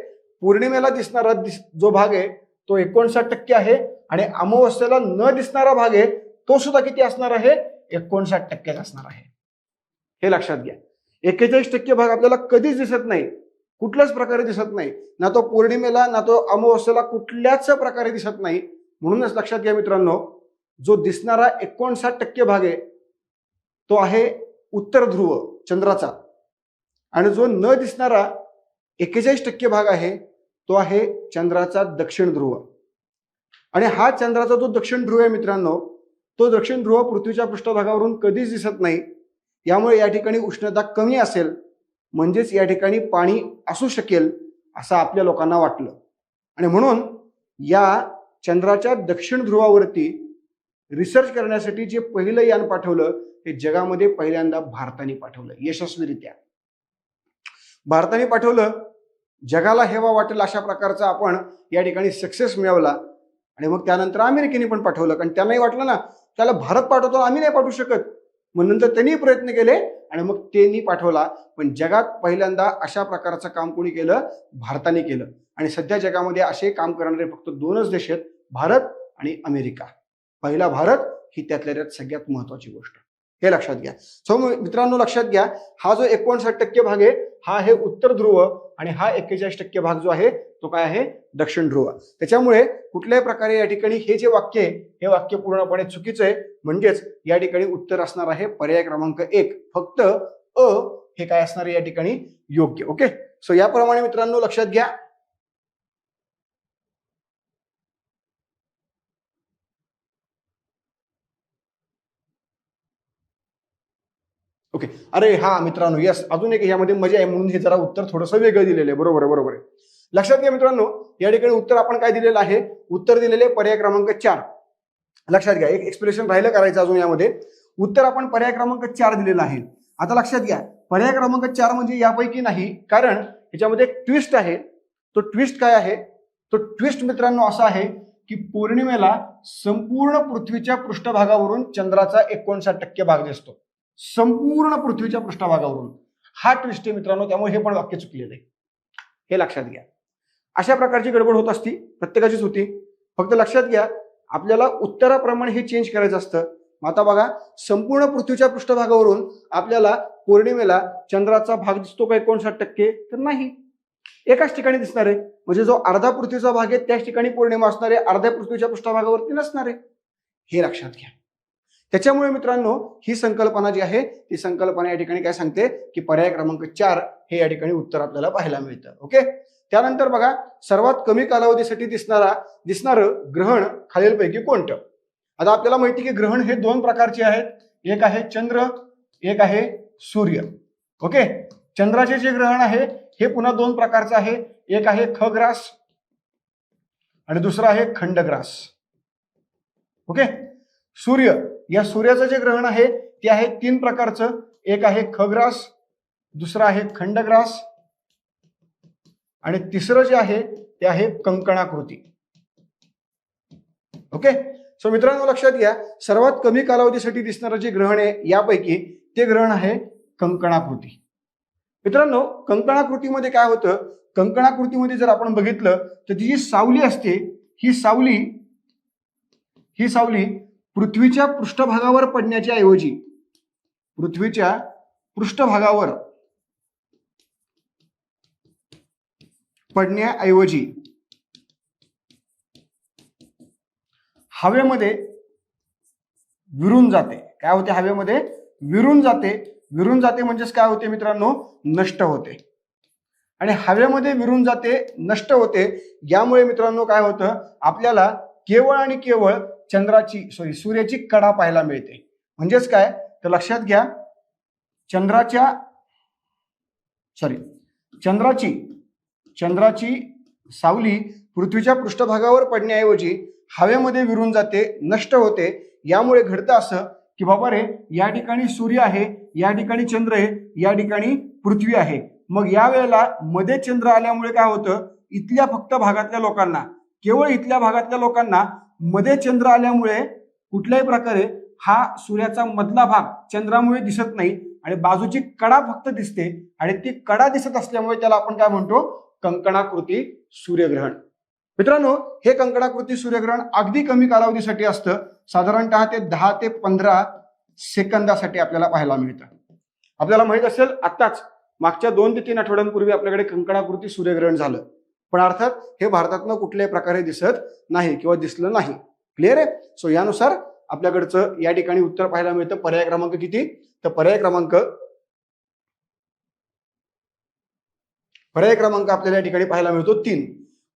पौर्णिमेला दिसणारा जो भाग आहे तो 59% आहे आणि अमावस्येला न दिसणारा भाग आहे तो सुद्धा किती असणार आहे? 59% असणार आहे. हे लक्षात घ्या. 41% भाग आपल्याला कधीच दिसत नाही, कुठल्याच प्रकारे दिसत नाही, ना तो पौर्णिमेला ना तो अमावस्येला कुठल्याच प्रकारे दिसत नाही. म्हणूनच लक्षात घ्या मित्रांनो जो दिसणारा 59% भाग आहे तो आहे उत्तर ध्रुव चंद्राचा आणि जो न दिसणारा 41% भाग आहे तो आहे चंद्राचा दक्षिण ध्रुव. आणि हा चंद्राचा जो दक्षिण ध्रुव आहे मित्रांनो तो दक्षिण ध्रुव पृथ्वीच्या पृष्ठभागावरून कधीच दिसत नाही. यामुळे या ठिकाणी उष्णता कमी असेल म्हणजेच या ठिकाणी पाणी असू शकेल असं आपल्या लोकांना वाटलं आणि म्हणून या चंद्राच्या दक्षिण ध्रुवावरती रिसर्च करण्यासाठी जे पहिलं यान पाठवलं ते जगामध्ये पहिल्यांदा भारताने पाठवलं यशस्वीरित्या. भारताने पाठवलं, जगाला हेवा वाटेल अशा प्रकारचा आपण या ठिकाणी सक्सेस मिळवला आणि मग त्यानंतर अमेरिकेने पण पाठवलं कारण त्यांनाही वाटलं ना त्याला भारत पाठवतो आम्ही नाही पाठवू शकत. मग नंतर त्यांनी प्रयत्न केले आणि मग त्यांनी पाठवला. पण जगात पहिल्यांदा अशा प्रकारचं काम कोणी केलं? भारताने केलं. आणि सध्या जगामध्ये असे काम करणारे फक्त 2च देश आहेत, भारत आणि अमेरिका. पहिला भारत ही त्यातल्या त्यात सगळ्यात महत्वाची गोष्ट, हे लक्षात घ्या. सो मित्रांनो लक्षात घ्या हा जो 59% भाग आहे हा आहे उत्तर ध्रुव आणि हा 41% भाग जो आहे तो काय आहे? दक्षिण ध्रुव. त्याच्यामुळे कुठल्याही प्रकारे या ठिकाणी हे जे वाक्य आहे हे वाक्य पूर्णपणे चुकीचं आहे. म्हणजेच या ठिकाणी उत्तर असणार आहे पर्याय क्रमांक 1 फक्त अ हे काय असणार आहे या ठिकाणी योग्य. ओके, सो याप्रमाणे मित्रांनो लक्षात घ्या. ओके, अरे हा मित्रांनो यस अजून एक यामध्ये मजा आहे म्हणून हे जरा उत्तर थोडंसं वेगळं दिलेलं आहे. बरोबर आहे. लक्षात घ्या मित्रांनो या ठिकाणी उत्तर आपण काय दिलेलं आहे? उत्तर दिलेले पर्याय क्रमांक 4. लक्षात घ्या, एक एक्सप्रेशन राहिलं करायचं अजून यामध्ये. उत्तर आपण पर्याय क्रमांक 4 दिलेलं आहे. आता लक्षात घ्या पर्याय क्रमांक 4 म्हणजे यापैकी नाही कारण ह्याच्यामध्ये एक ट्विस्ट आहे. तो ट्विस्ट काय आहे? तो ट्विस्ट मित्रांनो असा आहे की पौर्णिमेला संपूर्ण पृथ्वीच्या पृष्ठभागावरून चंद्राचा 59% भाग दिसतो. संपूर्ण पृथ्वीच्या पृष्ठभागावरून हा ट्विस्ट आहे मित्रांनो. त्यामुळे हे पण वाक्य चुकलेलं आहे, हे लक्षात घ्या. अशा प्रकारची गडबड होत असती, प्रत्येकाचीच होती. फक्त लक्षात घ्या आपल्याला उत्तराप्रमाणे हे चेंज करायचं असतं. आता बघा संपूर्ण पृथ्वीच्या पृष्ठभागावरून आपल्याला पौर्णिमेला चंद्राचा भाग दिसतो का 59%? तर नाही, एकाच ठिकाणी दिसणार आहे. म्हणजे जो अर्धा पृथ्वीचा भाग आहे त्याच ठिकाणी पौर्णिमा असणार आहे, अर्ध्या पृथ्वीच्या पृष्ठभागावरती नसणार आहे. हे लक्षात घ्या. त्याच्यामुळे मित्रांनो ही संकल्पना जी आहे ती संकल्पना या ठिकाणी काय सांगते की पर्याय क्रमांक 4 हे या ठिकाणी उत्तर आपल्याला पाहायला मिळतं. ओके, त्यानंतर बघा सर्वात कमी कालावधीसाठी दिसणारं ग्रहण खालीलपैकी कोणतं. आता आपल्याला माहिती की ग्रहण हे 2 प्रकारचे आहेत, एक आहे चंद्र, एक आहे सूर्य. ओके, चंद्राचे जे ग्रहण आहे हे पुन्हा 2 प्रकारचं आहे, एक आहे खग्रास आणि दुसरं आहे खंडग्रास. ओके, सूर्य या सूर्याचं जे ग्रहण आहे ते आहे 3 प्रकारचं, एक आहे खग्रास, दुसरं आहे खंडग्रास आणि तिसरं जे आहे ते आहे कंकणाकृती. ओके, सो मित्रांनो लक्षात घ्या सर्वात कमी कालावधीसाठी दिसणारं जे ग्रहण आहे यापैकी ते ग्रहण आहे कंकणाकृती. मित्रांनो कंकणाकृतीमध्ये काय होतं, कंकणाकृतीमध्ये जर आपण बघितलं तर ती जी सावली असते ही सावली पृथ्वीच्या पृष्ठभागावर पडण्याच्या ऐवजी पृथ्वीच्या पृष्ठभागावर पडण्याऐवजी हवेमध्ये विरून जाते. काय होते, हवेमध्ये विरून जाते म्हणजेच काय होते मित्रांनो, नष्ट होते. आणि हवेमध्ये विरून जाते, नष्ट होते, यामुळे मित्रांनो काय होतं, आपल्याला केवळ आणि केवळ सूर्याची कडा पाहायला मिळते. म्हणजेच काय तर लक्षात घ्या, चंद्राची सावली पृथ्वीच्या पृष्ठभागावर पडण्याऐवजी हवेमध्ये विरून जाते, नष्ट होते. यामुळे घडतं असं की बाबा रे या ठिकाणी सूर्य आहे, या ठिकाणी चंद्र आहे, या ठिकाणी पृथ्वी आहे. मग या वेळेला मध्ये चंद्र आल्यामुळे काय होतं, केवळ इथल्या भागातल्या लोकांना मध्ये चंद्र आल्यामुळे कुठल्याही प्रकारे हा सूर्याचा मधला भाग चंद्रामुळे दिसत नाही आणि बाजूची कडा फक्त दिसते. आणि ती कडा दिसत असल्यामुळे त्याला आपण काय म्हणतो, कंकणाकृती सूर्यग्रहण. मित्रांनो हे कंकणाकृती सूर्यग्रहण अगदी कमी कालावधीसाठी असतं, साधारणतः ते 10 ते 15 सेकंदासाठी आपल्याला पाहायला मिळतं. आपल्याला माहित असेल आत्ताच मागच्या 2 ते 3 आठवड्यांपूर्वी आपल्याकडे कंकणाकृती सूर्यग्रहण झालं, पण अर्थात हे भारतातनं कुठल्याही प्रकारे दिसत नाही किंवा दिसलं नाही. क्लिअर आहे. सो यानुसार आपल्याकडचं या ठिकाणी उत्तर पाहायला मिळतं. पर्याय क्रमांक किती, तर पर्याय क्रमांक आपल्याला या ठिकाणी पाहायला मिळतो 3.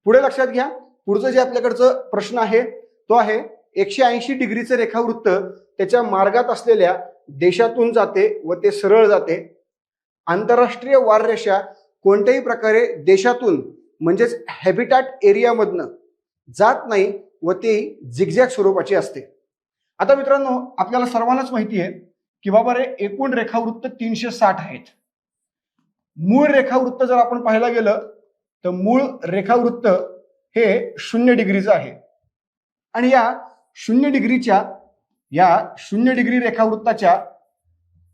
पुढे लक्षात घ्या, पुढचं जे आपल्याकडचं प्रश्न आहे तो आहे 180 डिग्रीचं रेखावृत्त त्याच्या मार्गात असलेल्या देशातून जाते व ते सरळ जाते. आंतरराष्ट्रीय वाररेषा कोणत्याही प्रकारे देशातून म्हणजेच हॅबिटॅट एरियामधनं जात नाही व ती झिगझॅग स्वरूपाची असते. आता मित्रांनो आपल्याला सर्वांनाच माहिती आहे की बाबा रे एकूण रेखावृत्त 360 आहेत. मूळ रेखावृत्त जर आपण पाहायला गेलं तर मूळ रेखावृत्त हे 0 डिग्रीचं आहे. आणि या 0 डिग्री रेखावृत्ताच्या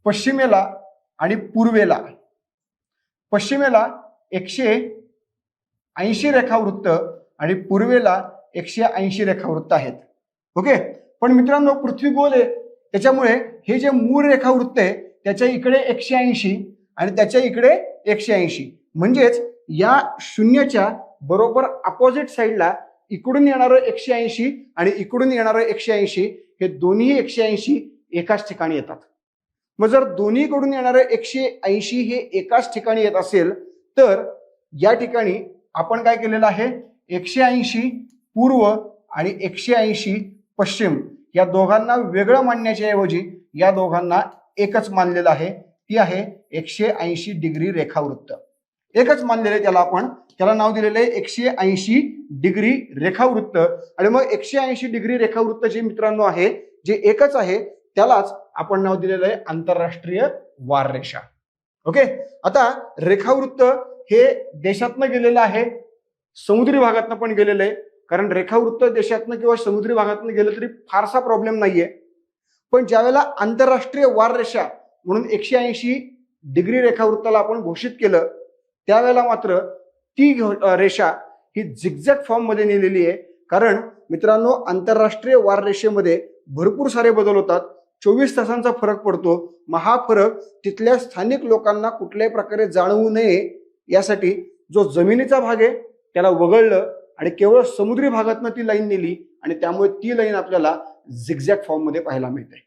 पश्चिमेला आणि पूर्वेला 180 रेखावृत्त आणि पूर्वेला 180 रेखावृत्त आहेत. ओके, पण मित्रांनो पृथ्वी गोल आहे, त्याच्यामुळे हे जे मूळ रेखावृत्त आहे त्याच्या इकडे 180 आणि त्याच्या इकडे 180, म्हणजेच या शून्याच्या बरोबर अपोजिट साईडला इकडून येणारं 180 आणि इकडून येणारं 180 हे दोन्ही 180 एकाच ठिकाणी येतात. मग जर दोन्हीकडून येणारं 180 हे एकाच ठिकाणी येत असेल तर या ठिकाणी आपण काय केलेलं आहे, 180 पूर्व आणि 180 पश्चिम या दोघांना वेगळं मानण्याच्या ऐवजी या दोघांना एकच मानलेलं आहे, ती आहे 180 डिग्री रेखावृत्त. एकच मानलेलं आहे त्याला नाव दिलेलं आहे 180 डिग्री रेखावृत्त. आणि मग 180 डिग्री रेखावृत्त जे मित्रांनो आहे जे एकच आहे त्यालाच आपण नाव दिलेलं आहे आंतरराष्ट्रीय वाररेषा. ओके, आता रेखावृत्त हे देशातनं गेलेलं आहे, समुद्री भागातनं पण गेलेलं आहे. कारण रेखावृत्त देशातनं किंवा समुद्री भागातनं गेलं तरी फारसा प्रॉब्लेम नाहीये. पण ज्यावेळेला आंतरराष्ट्रीय वाररेषा म्हणून 180 डिग्री रेखावृत्ताला आपण घोषित केलं त्यावेळेला मात्र ती रेषा ही झिगझॅग फॉर्म मध्ये नेलेली आहे. कारण मित्रांनो आंतरराष्ट्रीय वाररेषेमध्ये भरपूर सारे बदल होतात, 24 तासांचा फरक पडतो. मग हा फरक तिथल्या स्थानिक लोकांना कुठल्याही प्रकारे जाणवू नये यासाठी जो जमिनीचा भाग आहे त्याला वगळलं आणि केवळ समुद्री भागातनं ती लाईन नेली आणि त्यामुळे ती लाईन आपल्याला झिगझॅग फॉर्म मध्ये पाहायला मिळते.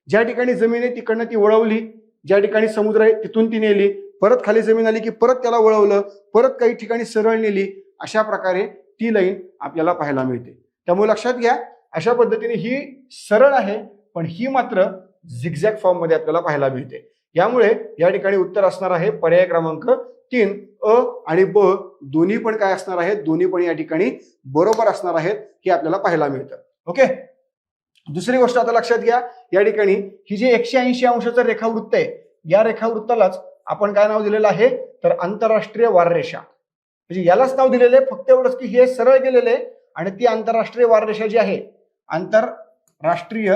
ज्या ठिकाणी जमीन आहे तिकडनं ती वळवली, ज्या ठिकाणी समुद्र आहे तिथून ती नेली, परत खाली जमीन आली की परत त्याला वळवलं, परत काही ठिकाणी सरळ नेली. अशा प्रकारे ती लाईन आपल्याला पाहायला मिळते. त्यामुळे लक्षात घ्या, अशा पद्धतीने ही सरळ आहे, पण ही मात्र झिगझॅग फॉर्म मध्ये आपल्याला पाहायला मिळते. यामुळे या ठिकाणी उत्तर असणार आहे पर्याय क्रमांक 3. अ आणि ब दोन्ही पण काय असणार आहेत, दोन्ही पण या ठिकाणी बरोबर असणार आहेत, हे आपल्याला पाहायला मिळतं. ओके. दुसरी गोष्ट आता लक्षात घ्या, या ठिकाणी ही जे 180 अंशाचं रेखावृत्त आहे, या रेखावृत्तालाच आपण काय नाव दिलेलं आहे, तर आंतरराष्ट्रीय वाररेषा. म्हणजे यालाच नाव दिलेलं आहे. फक्त एवढंच की हे सरळ गेलेलं आहे आणि ती आंतरराष्ट्रीय वाररेषा जी आहे, आंतरराष्ट्रीय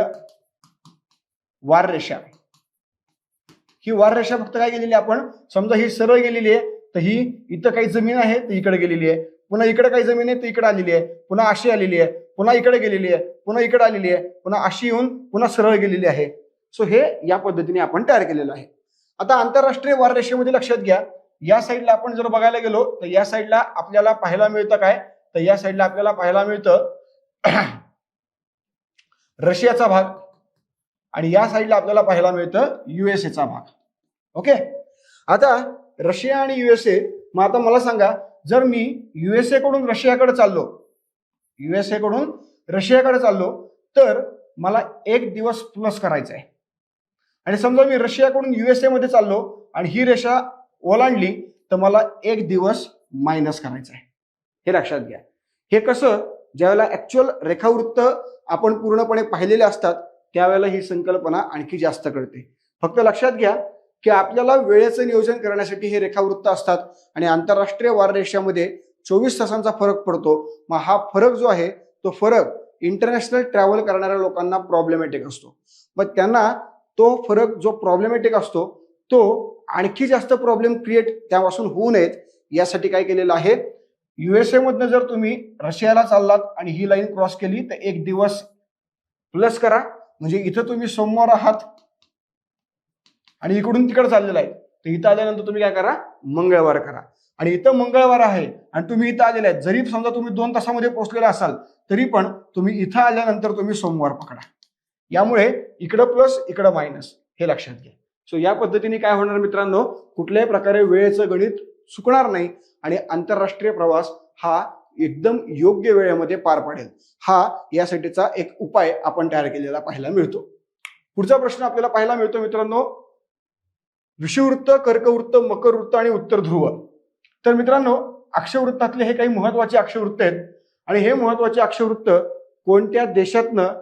वाररेषा, ही वाररेषा फक्त काय गेलेली, आपण समजा ही सरळ गेलेली आहे, तर ही इथं काही जमीन आहे तर इकडे गेलेली आहे, पुन्हा इकडे काही जमीन आहे तर इकडे आलेली आहे, पुन्हा अशी आलेली आहे, पुन्हा इकडे गेलेली आहे, पुन्हा इकडे आलेली आहे, पुन्हा अशी येऊन पुन्हा सरळ गेलेली आहे. सो हे या पद्धतीने आपण तयार केलेलं आहे. आता आंतरराष्ट्रीय वाररेषेमध्ये लक्षात घ्या, या साईडला आपण जर बघायला गेलो तर या साईडला आपल्याला पाहायला मिळतं काय, तर या साईडला आपल्याला पाहायला मिळतं रशियाचा भाग आणि या साईडला आपल्याला पाहायला मिळतं युएसएचा भाग. ओके. आता रशिया आणि युएसए, मग आता मला सांगा, जर मी युएसए कडून रशियाकडे चाललो, युएसए कडून रशियाकडे चाललो, तर मला 1 दिवस प्लस करायचा आहे. आणि समजा मी रशियाकडून युएसए मध्ये चाललो आणि ही रेषा ओलांडली, तर मला 1 दिवस मायनस करायचा आहे. हे लक्षात घ्या. हे कसं, ज्यावेळेला ऍक्च्युअल रेखावृत्त आपण पूर्णपणे पाहिलेले असतात त्यावेळेला ही संकल्पना आणखी जास्त कळते. फक्त लक्षात घ्या की आपल्याला वेळेचं नियोजन करण्यासाठी हे रेखावृत्त असतात आणि आंतरराष्ट्रीय वाररेषामध्ये 24 तासांचा फरक पडतो. मग हा फरक जो आहे तो फरक इंटरनॅशनल ट्रॅव्हल करणाऱ्या लोकांना प्रॉब्लेमॅटिक असतो. मग त्यांना तो फरक जो प्रॉब्लेमॅटिक असतो तो आणखी जास्त प्रॉब्लेम क्रिएट त्यापासून होऊ नयेत यासाठी काय केलेलं आहे, युएसए मधनं जर तुम्ही रशियाला चाललात आणि ही लाईन क्रॉस केली तर 1 दिवस प्लस करा. म्हणजे इथं तुम्ही सोमवार आहात आणि इकडून तिकडे चाललेला आहे, तर इथं आल्यानंतर तुम्ही काय करा, मंगळवार करा. आणि इथं मंगळवार आहे आणि तुम्ही इथं आलेले आहेत, जरी समजा तुम्ही 2 तासामध्ये पोहोचलेले असाल तरी पण तुम्ही इथं आल्यानंतर तुम्ही सोमवार पकडा. यामुळे इकडं प्लस इकडं मायनस, हे लक्षात घ्या. सो या पद्धतीने काय होणार मित्रांनो, कुठल्याही प्रकारे वेळेचं गणित चुकणार नाही आणि आंतरराष्ट्रीय प्रवास हा एकदम योग्य वेळेमध्ये पार पडेल. हा यासाठीचा एक उपाय आपण तयार केलेला पाहायला मिळतो. पुढचा प्रश्न आपल्याला पाहायला मिळतो मित्रांनो, विषुववृत्त, कर्कवृत्त, मकरवृत्त आणि उत्तर ध्रुव. तर मित्रांनो, अक्षवृत्तातले हे काही महत्वाचे अक्षवृत्त आहेत आणि हे महत्वाचे अक्षवृत्त कोणत्या देशातनं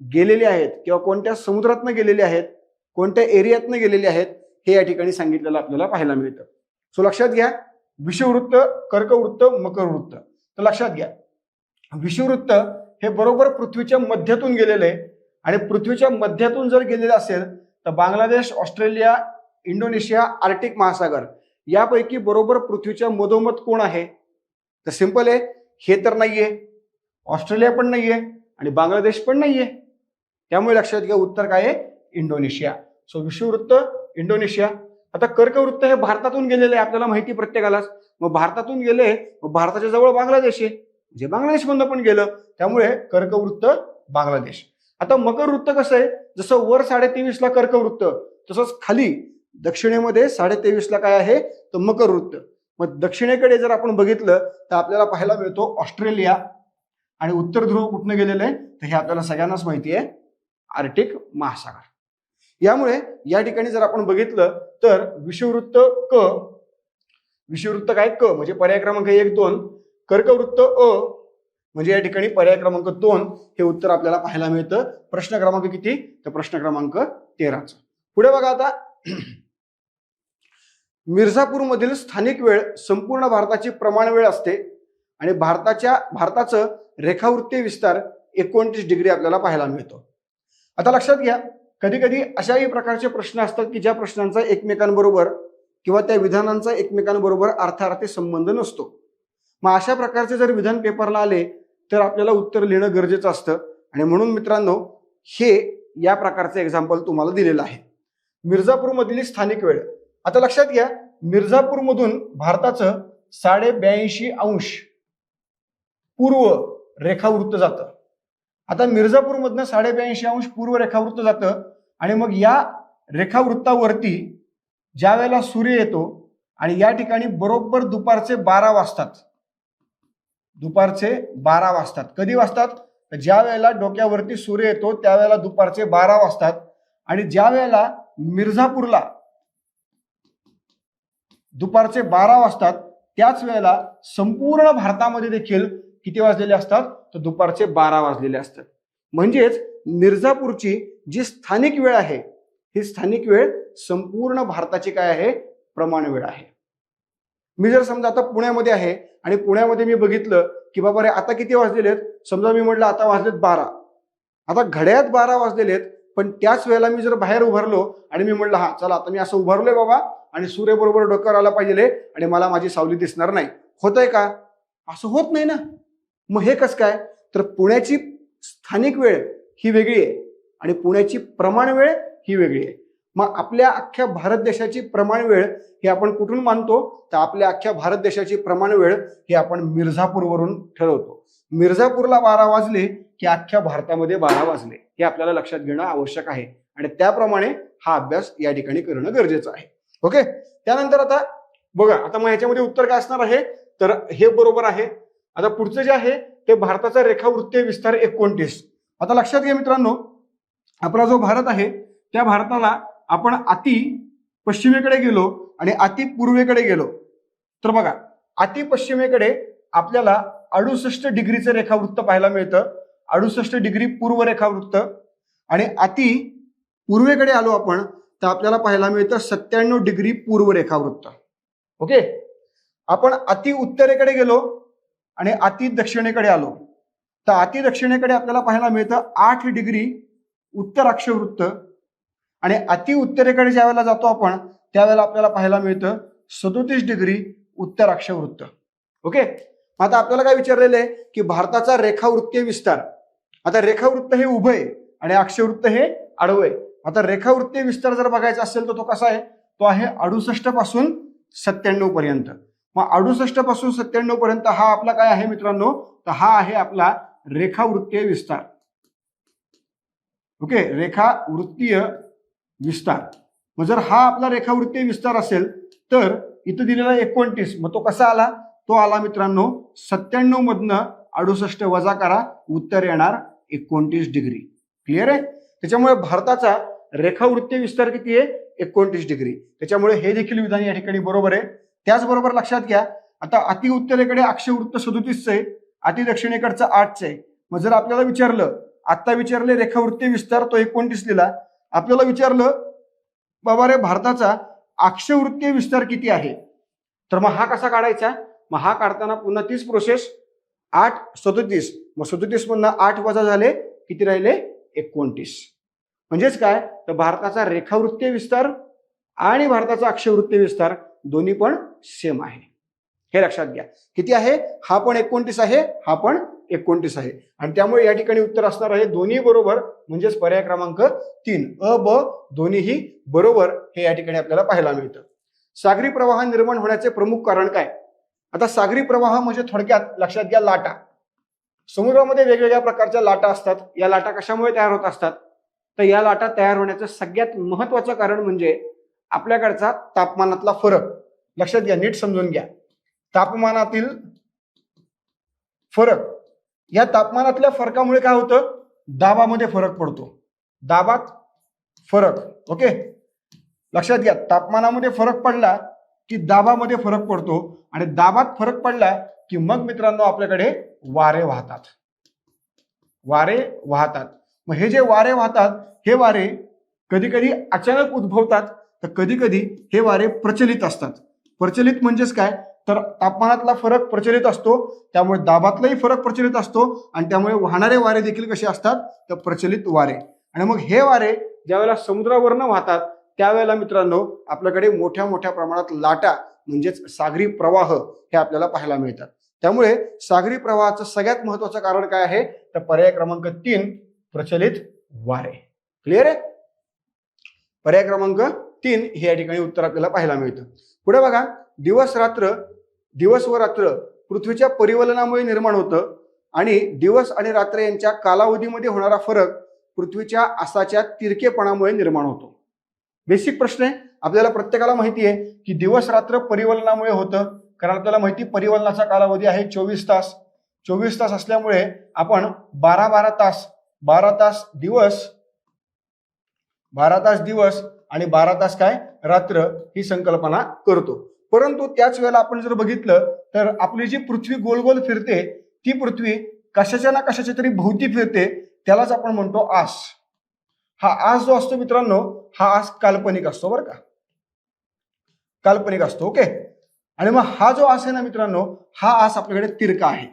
गेलेले आहेत किंवा कोणत्या समुद्रातनं गेलेले आहेत, कोणत्या एरियातनं गेलेले आहेत, हे या ठिकाणी सांगितलेलं आपल्याला पाहायला मिळतं. सो लक्षात घ्या, विषुववृत्त, कर्कवृत्त, मकरवृत्त. तर लक्षात घ्या, विषुववृत्त हे बरोबर पृथ्वीच्या मध्यातून गेलेलं आहे आणि पृथ्वीच्या मध्यातून जर गेलेलं असेल तर बांगलादेश, ऑस्ट्रेलिया, इंडोनेशिया, आर्टिक महासागर यापैकी बरोबर पृथ्वीच्या मधोमध कोण आहे, तर सिंपल आहे, हे तर नाहीये, ऑस्ट्रेलिया पण नाहीये आणि बांगलादेश पण नाहीये. त्यामुळे लक्षात घ्या, उत्तर काय आहे, इंडोनेशिया. So विषुववृत्त Indonesia. आता कर्कवृत्त हे भारतातून गेलेले आहे, आपल्याला माहिती प्रत्येकालाच. मग भारतातून गेले, मग भारताच्या जवळ बांगलादेश आहे, म्हणजे बांगलादेश मधनं पण गेलं, त्यामुळे कर्कवृत्त बांगलादेश. आता मकरवृत्त कसं आहे, जसं वर 23.5 ला कर्कवृत्त तसंच खाली दक्षिणेमध्ये 23.5 ला काय आहे, तर मकरवृत्त. मग दक्षिणेकडे जर आपण बघितलं तर आपल्याला पाहायला मिळतो ऑस्ट्रेलिया आणि उत्तर ध्रुव कुठनं गेलेलं आहे, तर हे आपल्याला सगळ्यांनाच माहिती आहे, आर्टिक महासागर. यामुळे या ठिकाणी जर आपण बघितलं तर विषुववृत्त क, विषुववृत्त काय क म्हणजे पर्याय क्रमांक 1, 2, कर्कवृत्त अ म्हणजे या ठिकाणी पर्याय क्रमांक 2 हे उत्तर आपल्याला पाहायला मिळतं. प्रश्न क्रमांक किती, तर प्रश्न क्रमांक 13. पुढे बघा आता, मिर्झापूर मधील स्थानिक वेळ संपूर्ण भारताची प्रमाण वेळ असते आणि भारताचं रेखावृत्तीय विस्तार 29 डिग्री आपल्याला पाहायला मिळतो. आता लक्षात घ्या, कधी कधी अशाही प्रकारचे प्रश्न असतात की ज्या प्रश्नांचा एकमेकांबरोबर किंवा त्या विधानांचा एकमेकांबरोबर अर्थार्थी संबंध नसतो. मग अशा प्रकारचे जर विधान पेपरला आले तर आपल्याला उत्तर लिहिणं गरजेचं असतं आणि म्हणून मित्रांनो हे या प्रकारचं एक्झाम्पल तुम्हाला दिलेलं आहे. मिर्झापूर मधली स्थानिक वेळ. आता लक्षात घ्या, मिर्झापूर मधून भारताचं 82.5 अंश पूर्व रेखावृत्त जातं. आता मिर्झापूर मधनं 82.5 अंश पूर्व रेखावृत्त जातं आणि मग या रेखावृत्तावरती ज्या वेळेला सूर्य येतो आणि या ठिकाणी बरोबर दुपारचे 12 वाजतात. दुपारचे 12 वाजतात. कधी वाजतात? ज्या वेळेला डोक्यावरती सूर्य येतो त्यावेळेला दुपारचे 12 वाजतात. आणि ज्या वेळेला मिर्झापूरला दुपारचे 12 वाजतात त्याच वेळेला संपूर्ण भारतामध्ये देखील किती वाजलेले असतात? तर दुपारचे 12 वाजलेले असतात. म्हणजेच मिर्झापूरची जी स्थानिक वेळ आहे ही स्थानिक वेळ संपूर्ण भारताची काय आहे? प्रमाण वेळ आहे. मी जर समजा आता पुण्यामध्ये आहे आणि पुण्यामध्ये मी बघितलं की बाबा रे आता किती वाजलेले आहेत, समजा मी म्हटलं आता वाजलेत 12, आता घड्याळात 12 वाजलेले आहेत, पण त्याच वेळेला मी जर बाहेर उभारलो आणि मी म्हटलं हा चला आता मी असं उभारलोय बाबा आणि सूर्य बरोबर डोक्यावर आला पाहिजे आणि मला माझी सावली दिसणार नाही, होतंय का? असं होत नाही ना. मग हे कसं काय? तर पुण्याची स्थानिक वेळ ही वेगळी आहे आणि पुण्याची प्रमाण वेळ ही वेगळी आहे. मग आपल्या अख्ख्या भारत देशाची प्रमाण वेळ ही आपण कुठून मानतो? तर आपल्या अख्ख्या भारत देशाची प्रमाण वेळ ही आपण मिर्झापूरवरून ठरवतो. मिर्झापूरला 12 वाजले की अख्ख्या भारतामध्ये 12 वाजले, हे आपल्याला लक्षात घेणं आवश्यक आहे आणि त्याप्रमाणे हा अभ्यास या ठिकाणी करणं गरजेचं आहे. ओके. त्यानंतर आता बघा, आता मग ह्याच्यामध्ये उत्तर काय असणार आहे? तर हे बरोबर आहे. आता पुढचं जे आहे ते भारताचा रेखावृत्तीय विस्तार 29. आता लक्षात घ्या मित्रांनो, आपला जो भारत आहे त्या भारताला आपण अति पश्चिमेकडे गेलो आणि अति पूर्वेकडे गेलो तर बघा, अति पश्चिमेकडे आपल्याला 68 डिग्रीचं रेखावृत्त पाहायला मिळतं. 68 डिग्री पूर्व रेखावृत्त. आणि अति पूर्वेकडे आलो आपण तर आपल्याला पाहायला मिळतं 97 डिग्री पूर्व रेखावृत्त. ओके. आपण अति उत्तरेकडे गेलो आणि अति दक्षिणेकडे आलो तर अति दक्षिणेकडे आपल्याला पाहायला मिळतं 8 डिग्री उत्तर अक्षवृत्त. आणि अति उत्तरेकडे ज्या वेळेला जातो आपण त्यावेळेला आपल्याला पाहायला मिळतं 37 डिग्री उत्तर अक्षवृत्त. ओके. आता आपल्याला काय विचारलेलं आहे की भारताचा रेखावृत्तीय विस्तार. आता रेखावृत्त हे उभं आहे आणि अक्षवृत्त हे आडवं आहे. आता रेखावृत्तीय विस्तार जर बघायचा असेल तर तो कसा आहे? तो आहे 68 पासून 97 पर्यंत. मग 68 पासून 97 पर्यंत हा आपला काय आहे मित्रांनो? तर हा आहे आपला रेखावृत्तीय विस्तार. ओके. रेखावृत्तीय विस्तार. मग जर हा आपला रेखावृत्तीय विस्तार असेल तर इथं दिलेला 29, मग तो कसा आला? तो आला मित्रांनो 97 मधनं 68 वजा करा, उत्तर येणार 29 डिग्री. क्लिअर आहे? त्याच्यामुळे भारताचा रेखावृत्तीय विस्तार किती आहे? 29 डिग्री. त्याच्यामुळे हे देखील विधान या ठिकाणी बरोबर आहे. त्याचबरोबर लक्षात घ्या, आता अति उत्तरेकडे अक्षवृत्त 37 आहे, अति दक्षिणेकडचं 8 आहे. मग जर आपल्याला विचारलं, आता विचारले रेखावृत्तीय विस्तार, तो 29 लिहिला. आपल्याला विचारलं बाबा रे भारताचा अक्षवृत्तीय विस्तार किती आहे? तर मग हा कसा काढायचा? मग हा काढताना पुन्हा तीच प्रोसेस. 8 37, मग 37 मधनं 8 वजा झाले, किती राहिले? 29. म्हणजेच काय? तर भारताचा रेखावृत्तीय विस्तार आणि भारताचा अक्षवृत्तीय विस्तार दोन्ही पण सेम आहे. हे लक्षात घ्या. किती आहे? हा पण 29 आहे, हा पण 29 आहे. आणि त्यामुळे या ठिकाणी उत्तर असणार आहे दोन्ही बरोबर, म्हणजेच पर्याय क्रमांक 3 अ ब दोन्हीही बरोबर हे या ठिकाणी आपल्याला पाहायला मिळतं. सागरी प्रवाह निर्माण होण्याचे प्रमुख कारण काय? आता सागरी प्रवाह म्हणजे थोडक्यात लक्षात घ्या लाटा. समुद्रामध्ये वेगवेगळ्या प्रकारच्या लाटा असतात. या लाटा कशामुळे तयार होत असतात? तर या लाटा तयार होण्याचं सगळ्यात महत्वाचं कारण म्हणजे आपल्याकडचा तापमानातला फरक. लक्षात घ्या, नीट समजून घ्या. तापमानातील फरक, या तापमानातल्या फरकामुळे काय होतं? दाबामध्ये फरक पडतो. दाबात फरक. ओके. लक्षात घ्या, तापमानामध्ये फरक पडला की दाबामध्ये फरक पडतो आणि दाबात फरक पडला की मग मित्रांनो आपल्याकडे वारे वाहतात. वारे वाहतात. मग हे जे वारे वाहतात हे वारे कधी कधी अचानक उद्भवतात तर कधी कधी हे वारे प्रचलित असतात. प्रचलित म्हणजेच काय? तर तापमानातला फरक प्रचलित असतो, त्यामुळे दाबातलाही फरक प्रचलित असतो आणि त्यामुळे वाहणारे वारे देखील कसे असतात? तर प्रचलित वारे. आणि मग हे वारे ज्यावेळेला समुद्रावरनं वाहतात त्यावेळेला मित्रांनो आपल्याकडे मोठ्या मोठ्या प्रमाणात लाटा म्हणजेच सागरी प्रवाह हे आपल्याला पाहायला मिळतात. त्यामुळे सागरी प्रवाहाचं सगळ्यात महत्वाचं कारण काय आहे? तर पर्याय क्रमांक 3 प्रचलित वारे. क्लिअर आहे? पर्याय क्रमांक 3 हे या ठिकाणी उत्तर आपल्याला पाहायला मिळतं. पुढे बघा, दिवस व रात्र पृथ्वीच्या परिवलनामुळे निर्माण होतं आणि दिवस आणि रात्र यांच्या कालावधीमध्ये होणारा फरक पृथ्वीच्या आसाच्या तिरकेपणामुळे निर्माण होतो? बेसिक प्रश्न आहे. आपल्याला प्रत्येकाला माहिती आहे की दिवस रात्र परिवलनामुळे होतं, कारण आपल्याला माहिती परिवलनाचा कालावधी आहे 24 तास. 24 तास असल्यामुळे आपण 12 तास दिवस आणि 12 तास काय रात्र ही संकल्पना करतो. परंतु त्याच वेळेला आपण जर बघितलं तर आपली जी पृथ्वी गोल गोल फिरते ती पृथ्वी कशाच्या ना कशाच्या तरी भोवती फिरते, त्यालाच आपण म्हणतो आस. हा आस जो असतो मित्रांनो, हा आस काल्पनिक असतो बरं का, काल्पनिक असतो. ओके. आणि मग हा जो आस आहे ना मित्रांनो, हा आस आपल्याकडे तिरका आहे.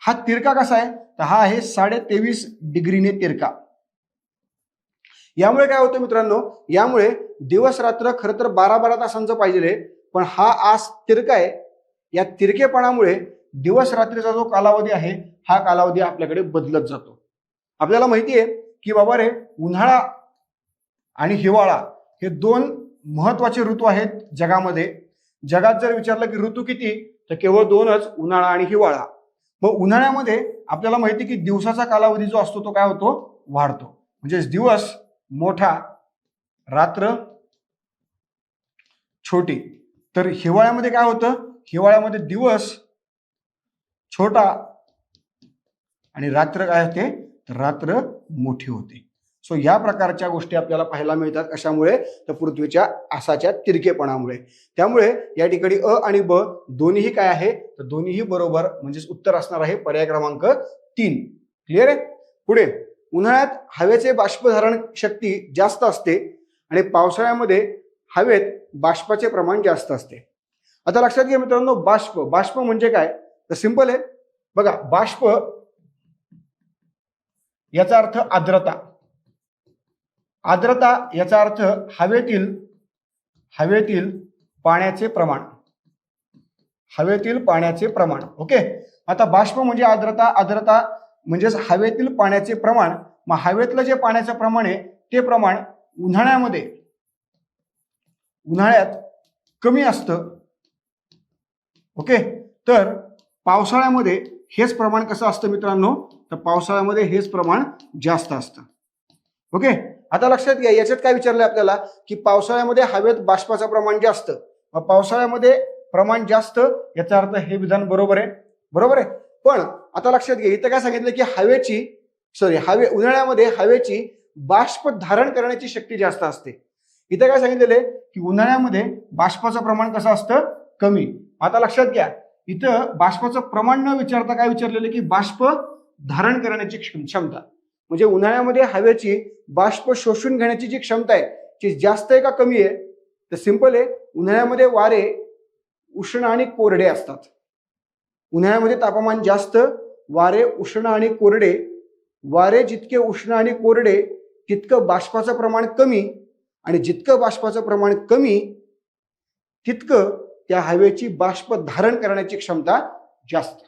हा तिरका कसा आहे तर हा आहे 23.5 डिग्रीने तिरका. यामुळे काय होतं मित्रांनो, यामुळे दिवस रात्र खरं तर 12 तासांचं पाहिजे, पण हा आस तिरका आहे. या तिरकेपणामुळे दिवस रात्रीचा जो कालावधी आहे हा कालावधी आपल्याकडे बदलत जातो. आपल्याला माहिती आहे की बाबा रे, उन्हाळा आणि हिवाळा हे दोन महत्वाचे ऋतू आहेत जगामध्ये. जगात जर विचारलं की ऋतू किती, तर केवळ दोनच, उन्हाळा आणि हिवाळा. मग उन्हाळ्यामध्ये आपल्याला माहिती की दिवसाचा कालावधी जो असतो तो काय होतो, वाढतो. म्हणजे दिवस मोठा, रात्र छोटी. तर हिवाळ्यामध्ये काय होतं, हिवाळ्यामध्ये दिवस छोटा आणि रात्र काय होते, तर रात्र मोठी होते. सो या प्रकारच्या गोष्टी आपल्याला पाहायला मिळतात. कशामुळे, तर पृथ्वीच्या आसाच्या तिरकेपणामुळे. त्यामुळे या ठिकाणी अ आणि ब दोन्हीही काय आहे, तर दोन्हीही बरोबर, म्हणजेच उत्तर असणार आहे पर्याय क्रमांक 3. क्लिअर आहे. पुढे, उन्हाळ्यात हवेचे बाष्पधारण शक्ती जास्त असते आणि पावसाळ्यामध्ये हवेत बाष्पाचे प्रमाण जास्त असते. आता लक्षात घ्या मित्रांनो, बाष्प म्हणजे काय, तर सिंपल आहे बघा. बाष्प याचा अर्थ आर्द्रता. आर्द्रता याचा अर्थ हवेतील पाण्याचे प्रमाण. हवेतील पाण्याचे प्रमाण. ओके. आता बाष्प म्हणजे आर्द्रता म्हणजेच हवेतील पाण्याचे प्रमाण. मग हवेतलं जे पाण्याचं प्रमाण आहे ते प्रमाण उन्हाळ्यात कमी असतं. ओके. तर पावसाळ्यामध्ये हेच प्रमाण कसं असतं मित्रांनो, तर पावसाळ्यामध्ये हेच प्रमाण जास्त असतं. ओके. आता लक्षात घ्या, याच्यात काय विचारलंय आपल्याला की पावसाळ्यामध्ये हवेत बाष्पाचं प्रमाण जास्त, मग पावसाळ्यामध्ये प्रमाण जास्त, याचा अर्थ हे विधान बरोबर आहे. बरोबर आहे. पण आता लक्षात घ्या, इथं काय सांगितलं की उन्हाळ्यामध्ये हवेची बाष्प धारण करण्याची शक्ती जास्त असते. इथं काय सांगितलेलं आहे की उन्हाळ्यामध्ये बाष्पाचं प्रमाण कसं असतं, कमी. आता लक्षात घ्या, इथं बाष्पाचं प्रमाण न विचारता काय विचारलेलं की बाष्प धारण करण्याची क्षमता. म्हणजे उन्हाळ्यामध्ये हवेची बाष्प शोषून घेण्याची जी क्षमता आहे ती जास्त आहे का कमी आहे, तर सिंपल आहे. उन्हाळ्यामध्ये वारे उष्ण आणि कोरडे असतात. उन्हाळ्यामध्ये तापमान जास्त, वारे उष्ण आणि कोरडे. वारे जितके उष्ण आणि कोरडे तितकं बाष्पाचं प्रमाण कमी, आणि जितकं बाष्पाचं प्रमाण कमी तितकं त्या हवेची बाष्प धारण करण्याची क्षमता जास्त.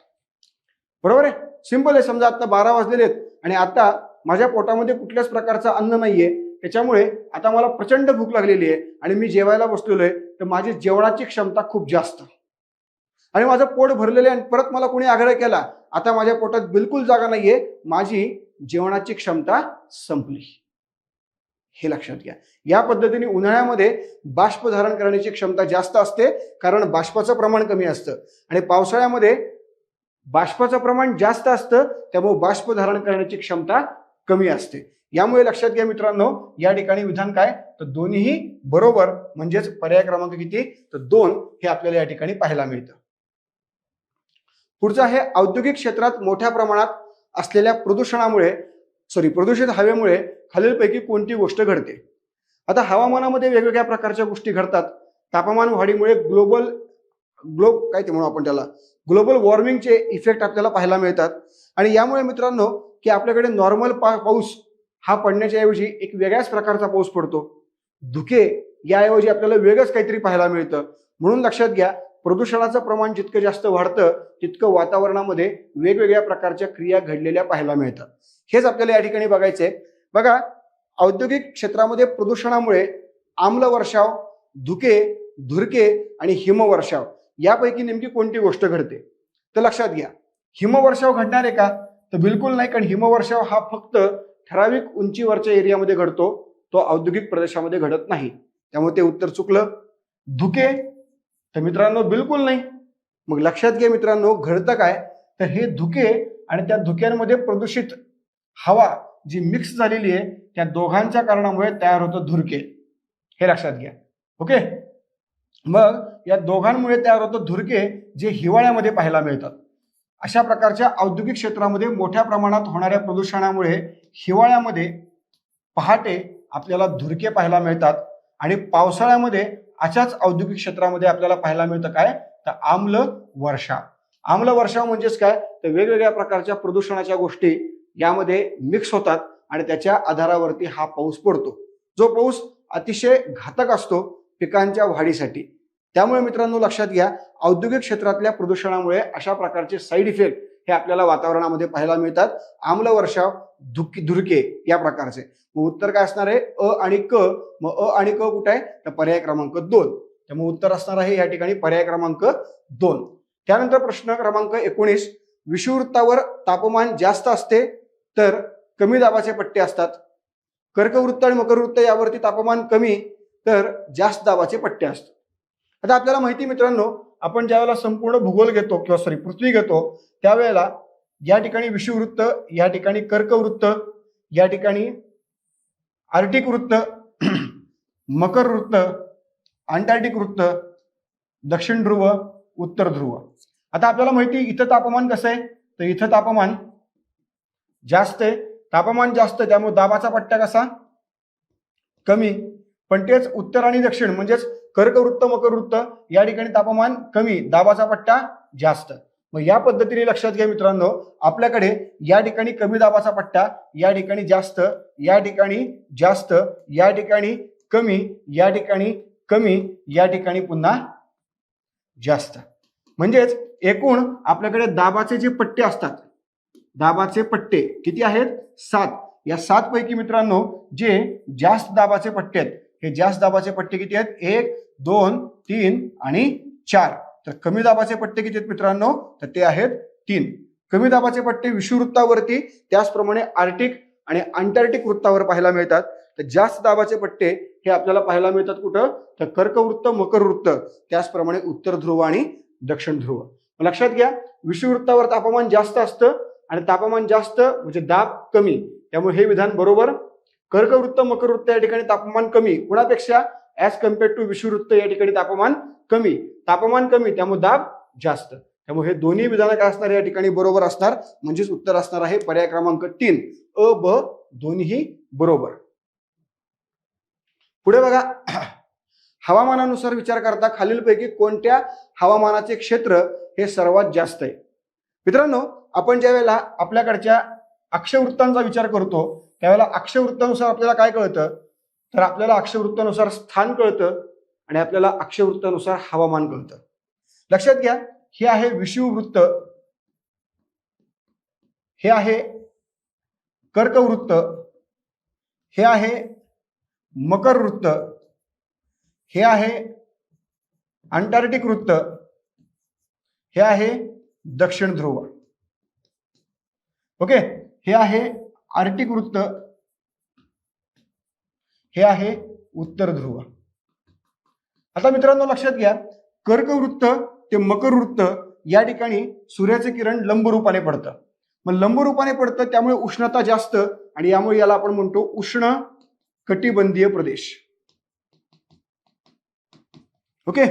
बरोबर आहे. सिंपल आहे. समजा आता 12 वाजलेले आहेत आणि आता माझ्या पोटामध्ये कुठल्याच प्रकारचं अन्न नाहीये, त्याच्यामुळे आता मला प्रचंड भूक लागलेली आहे आणि मी जेवायला बसलेलो आहे, तर माझी जेवणाची क्षमता खूप जास्त आणि माझं पोट भरलेलं आहे आणि परत मला कोणी आग्रह केला, आता माझ्या पोटात बिलकुल जागा नाहीये, माझी जेवणाची क्षमता संपली. हे लक्षात घ्या. या पद्धतीने उन्हाळ्यामध्ये बाष्प धारण करण्याची क्षमता जास्त असते, कारण बाष्पाचं प्रमाण कमी असतं, आणि पावसाळ्यामध्ये बाष्पाचं प्रमाण जास्त असतं, त्यामुळे बाष्प धारण करण्याची क्षमता कमी असते. यामुळे लक्षात घ्या मित्रांनो, या ठिकाणी विधान काय, तर दोन्हीही बरोबर, म्हणजेच पर्याय क्रमांक किती, तर 2 हे आपल्याला या ठिकाणी पाहायला मिळतं. पुढचं आहे, औद्योगिक क्षेत्रात मोठ्या प्रमाणात असलेल्या प्रदूषित हवेमुळे खालीलपैकी कोणती गोष्ट घडते. आता हवामानामध्ये वेगवेगळ्या प्रकारच्या गोष्टी घडतात. तापमान वाढीमुळे ग्लोबल वॉर्मिंगचे इफेक्ट आपल्याला पाहायला मिळतात, आणि यामुळे मित्रांनो की आपल्याकडे नॉर्मल पाऊस हा पडण्याच्या ऐवजी एक वेगळ्याच प्रकारचा पाऊस पडतो. धुके याऐवजी आपल्याला वेगळंच काहीतरी पाहायला मिळतं. म्हणून लक्षात घ्या, प्रदूषणाचं प्रमाण जितकं जास्त वाढतं तितकं वातावरणामध्ये वेगवेगळ्या प्रकारच्या क्रिया घडलेल्या पाहायला मिळतात. हेच आपल्याला या ठिकाणी बघायचंय. बघा, औद्योगिक क्षेत्रामध्ये प्रदूषणामुळे आम्ल वर्षाव, धुरके आणि हिमवर्षाव यापैकी नेमकी कोणती गोष्ट घडते, तर लक्षात घ्या, हिमवर्षाव घडणार आहे का, तर बिलकुल नाही, कारण हिमवर्षाव हा फक्त ठराविक उंचीवरच्या एरियामध्ये घडतो, तो औद्योगिक प्रदेशामध्ये घडत नाही. त्यामुळे ते उत्तर चुकलं. धुके, तर मित्रांनो बिलकुल नाही. मग लक्षात घ्या मित्रांनो, घडतं काय, तर हे धुके आणि त्या धुक्यांमध्ये प्रदूषित हवा जी मिक्स झालेली आहे त्या दोघांच्या कारणामुळे तयार होतं धुरके, हे लक्षात घ्या. ओके, मग या दोघांमुळे तयार होतं धुरके जे हिवाळ्यामध्ये पाहायला मिळतात. अशा प्रकारच्या औद्योगिक क्षेत्रामध्ये मोठ्या प्रमाणात होणाऱ्या प्रदूषणामुळे हिवाळ्यामध्ये पहाटे आपल्याला धुरके पाहायला मिळतात आणि पावसाळ्यामध्ये अशाच औद्योगिक क्षेत्रामध्ये आपल्याला पाहायला मिळतं काय, तर आम्ल वर्षाव. आम्ल वर्षाव म्हणजेच काय, तर वेगवेगळ्या प्रकारच्या प्रदूषणाच्या गोष्टी यामध्ये मिक्स होतात आणि त्याच्या आधारावरती हा पाऊस पडतो, जो पाऊस अतिशय घातक असतो पिकांच्या वाढीसाठी. त्यामुळे मित्रांनो लक्षात घ्या, औद्योगिक क्षेत्रातल्या प्रदूषणामुळे अशा प्रकारचे साईड इफेक्ट हे आपल्याला वातावरणामध्ये पाहायला मिळतात. आम्ल वर्षाव, धुरके या प्रकारचे. मग उत्तर काय असणार आहे, अ आणि क. मग अ आणि क कुठे आहे, तर पर्याय क्रमांक 2. त्यामुळे उत्तर असणार आहे या ठिकाणी पर्याय क्रमांक 2. त्यानंतर प्रश्न क्रमांक 19, विषुववृत्तावर तापमान जास्त असते तर कमी दाबाचे पट्टे असतात. कर्कवृत्त आणि मकरवृत्त यावरती तापमान कमी तर जास्त दाबाचे पट्टे असतात. आता आपल्याला माहिती मित्रांनो, आपण ज्यावेळेला संपूर्ण भूगोल घेतो किंवा पृथ्वी घेतो त्यावेळेला या ठिकाणी विषुववृत्त, या ठिकाणी कर्कवृत्त, या ठिकाणी आर्टिक वृत्त, मकर वृत्त, अंटार्क्टिक वृत्त, दक्षिण ध्रुव, उत्तर ध्रुव. आता आपल्याला माहिती इथं तापमान कसं आहे, तर इथं तापमान जास्त आहे, तापमान जास्त त्यामुळे दाबाचा पट्टा कसा, कमी. पण तेच उत्तर आणि दक्षिण म्हणजेच कर्कवृत्त, मकरवृत्त या ठिकाणी तापमान कमी, दाबाचा पट्टा जास्त. मग या पद्धतीने लक्षात घ्या मित्रांनो, आपल्याकडे या ठिकाणी कमी दाबाचा पट्टा, या ठिकाणी जास्त, या ठिकाणी जास्त, या ठिकाणी कमी, या ठिकाणी कमी, या ठिकाणी पुन्हा जास्त. म्हणजेच एकूण आपल्याकडे दाबाचे जे पट्टे असतात, दाबाचे पट्टे किती आहेत, 7. या 7 पैकी मित्रांनो जे जास्त दाबाचे पट्टे आहेत, हे जास्त दाबाचे पट्टे किती आहेत, 1, 2, 3 आणि 4. तर कमी दाबाचे पट्टे किती आहेत मित्रांनो, तर ते आहेत 3. कमी दाबाचे पट्टे विषुववृत्तावरती, त्याचप्रमाणे आर्टिक आणि अंटार्क्टिक वृत्तावर पाहायला मिळतात. तर जास्त दाबाचे पट्टे हे आपल्याला पाहायला मिळतात कुठं, तर कर्कवृत्त, मकरवृत्त, त्याचप्रमाणे उत्तर ध्रुव आणि दक्षिण ध्रुव. लक्षात घ्या, विषुववृत्तावर तापमान जास्त असतं आणि तापमान जास्त म्हणजे दाब कमी, त्यामुळे हे विधान बरोबर. कर्कवृत्त, मकरवृत्त या ठिकाणी तापमान कमी कुणापेक्षा, ऍज कम्पेअर्ड टू विषुववृत्त या ठिकाणी तापमान कमी, तापमान कमी त्यामुळे दाब जास्त. त्यामुळे हे दोन्ही विधान काय असणार या ठिकाणी बरोबर असणार, म्हणजेच उत्तर असणार आहे पर्याय क्रमांक 3, अ ब दोन्ही बरोबर. पुढे बघा, हवामानानुसार विचार करता खालीलपैकी कोणत्या हवामानाचे क्षेत्र हे सर्वात जास्त आहे. मित्रांनो, आपण ज्या वेळेला आपल्याकडच्या अक्षवृत्तांचा विचार करतो त्यावेळेला अक्षवृत्तानुसार आपल्याला काय कळतं, तर आपल्याला अक्षवृत्तानुसार स्थान कळतं आणि आपल्याला अक्षवृत्तानुसार हवामान कळतं. लक्षात घ्या, हे आहे विषुववृत्त, हे आहे कर्कवृत्त, हे आहे मकरवृत्त, हे आहे अंटार्क्टिक वृत्त, हे आहे दक्षिण ध्रुव. ओके, हे आहे आर्टिक वृत्त, हे आहे उत्तर ध्रुव. आता मित्रांनो लक्षात घ्या, कर्कवृत्त ते मकरवृत्त या ठिकाणी सूर्याचे किरण लंब रूपाने पडतं. मग लंब रूपाने पडतं त्यामुळे उष्णता जास्त आणि यामुळे याला आपण म्हणतो उष्ण कटिबंधीय प्रदेश. ओके,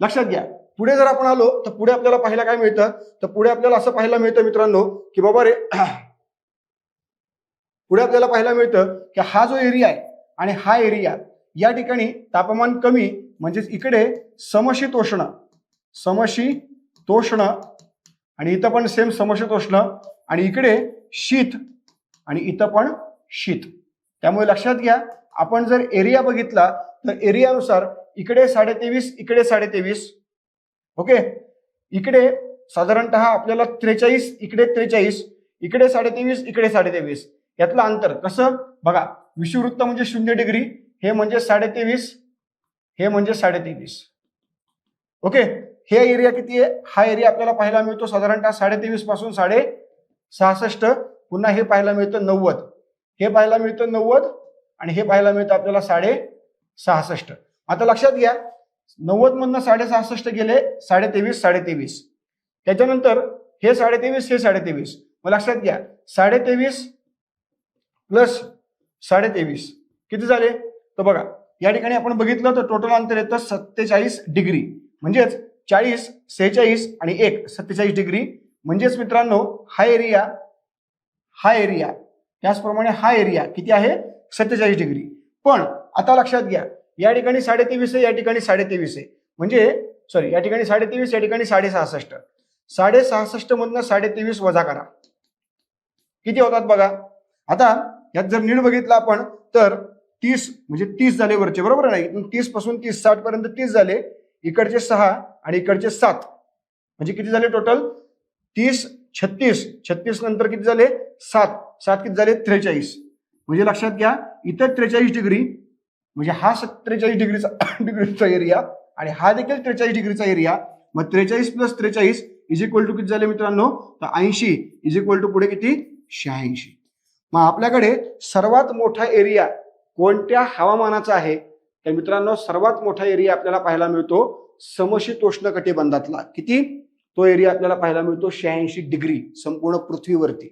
लक्षात घ्या. पुढे जर आपण आलो तर पुढे आपल्याला पाहायला काय मिळतं, तर पुढे आपल्याला असं पाहायला मिळतं मित्रांनो की बाबा रे, पुढे आपल्याला पाहायला मिळतं की हा जो एरिया आहे आणि हा एरिया या ठिकाणी तापमान कमी, म्हणजेच इकडे समशीतोष्ण, समशीतोष्ण आणि इथं पण सेम समशीतोष्ण आणि इकडे शीत आणि इथं पण शीत. त्यामुळे लक्षात घ्या, आपण जर एरिया बघितला तर एरियानुसार इकडे 23.5, इकडे 23.5. ओके, इकडे साधारणतः आपल्याला 43, इकडे 43, इकडे 23.5, इकडे 23.5. यातलं अंतर कसं बघा, विषुववृत्त म्हणजे 0 डिग्री, हे म्हणजे 23.5, हे म्हणजे 23.5. ओके, हे एरिया किती आहे, हा एरिया आपल्याला पाहायला मिळतो साधारणतः 23.5 पासून 66, पुन्हा हे पाहायला मिळतं 90, हे पाहायला मिळतं 90 आणि हे पाहायला मिळतं आपल्याला 66.5. आता लक्षात घ्या 90 मधनं 66.5 गेले 23.5 23.5. त्याच्यानंतर हे 23.5 हे 23.5. मग लक्षात घ्या 23.5 प्लस 23.5 किती झाले? तर बघा या ठिकाणी आपण बघितलं तर टोटल अंतर येतं 47 डिग्री. म्हणजेच 40, 46 आणि 1 47 डिग्री. म्हणजेच मित्रांनो हा एरिया त्याचप्रमाणे हा एरिया किती आहे? 47 डिग्री. पण आता लक्षात घ्या या ठिकाणी 23.5 आहे, या ठिकाणी 23.5 आहे. म्हणजे सॉरी या ठिकाणी 23.5 या ठिकाणी 66.5. 66 मधनं 23.5 वजा करा किती होतात बघा. आता यात जर नीट बघितलं आपण तर 30 म्हणजे 30 झाले वरचे, बरोबर नाही? 30 पासून 30 60 पर्यंत 30 झाले, इकडचे 6 आणि इकडचे 7 म्हणजे किती झाले टोटल? 30 36 36 नंतर किती झाले? 7 7 किती झाले? 43. म्हणजे लक्षात घ्या इथं 43 डिग्री म्हणजे हा 43 डिग्रीचा एरिया आणि हा देखील 43 डिग्रीचा एरिया. मग 43 प्लस 43 इज इक्वल टू किती झाले मित्रांनो? तर 80 इज इक्वल टू पुढे किती? 86. मग आपल्याकडे सर्वात मोठा एरिया कोणत्या हवामानाचा आहे? तर मित्रांनो सर्वात मोठा एरिया आपल्याला पाहायला मिळतो समशीतोष्ण कटिबंधातला. किती? तो एरिया आपल्याला पाहायला मिळतो 86 डिग्री संपूर्ण पृथ्वीवरती.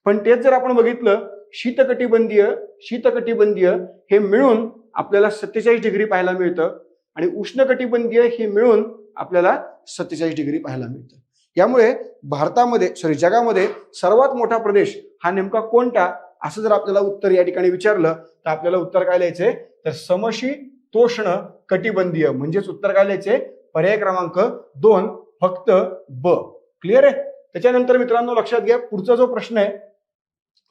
पण तेच जर आपण बघितलं शीतकटिबंधीय हे मिळून आपल्याला 47 डिग्री पाहायला मिळतं आणि उष्णकटिबंधीय हे मिळून आपल्याला 47 डिग्री पाहायला मिळतं. यामुळे जगामध्ये सर्वात मोठा प्रदेश हा नेमका कोणता असं जर आपल्याला उत्तर या ठिकाणी विचारलं तर आपल्याला उत्तर काय लिहायचंय? तर समशीतोष्ण कटिबंधीय. म्हणजेच उत्तर काय लिहायचंय? पर्याय क्रमांक 2 फक्त ब. क्लिअर आहे? त्याच्यानंतर मित्रांनो लक्षात घ्या पुढचा जो प्रश्न आहे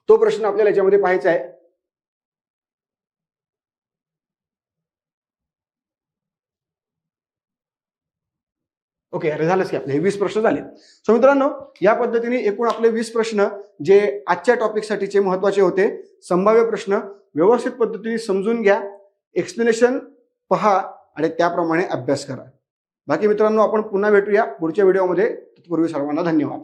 तो प्रश्न आपल्याला याच्यामध्ये पाहायचा आहे. ओके, अरे झालंच की आपले 20 प्रश्न झाले. सो मित्रांनो या पद्धतीने एकूण आपले 20 प्रश्न जे आजच्या टॉपिकसाठीचे महत्वाचे होते. संभाव्य प्रश्न व्यवस्थित पद्धतीने समजून घ्या, एक्सप्लेनेशन पहा आणि त्याप्रमाणे अभ्यास करा. बाकी मित्रांनो आपण पुन्हा भेटूया पुढच्या व्हिडिओमध्ये. तत्पूर्वी सर्वांना धन्यवाद.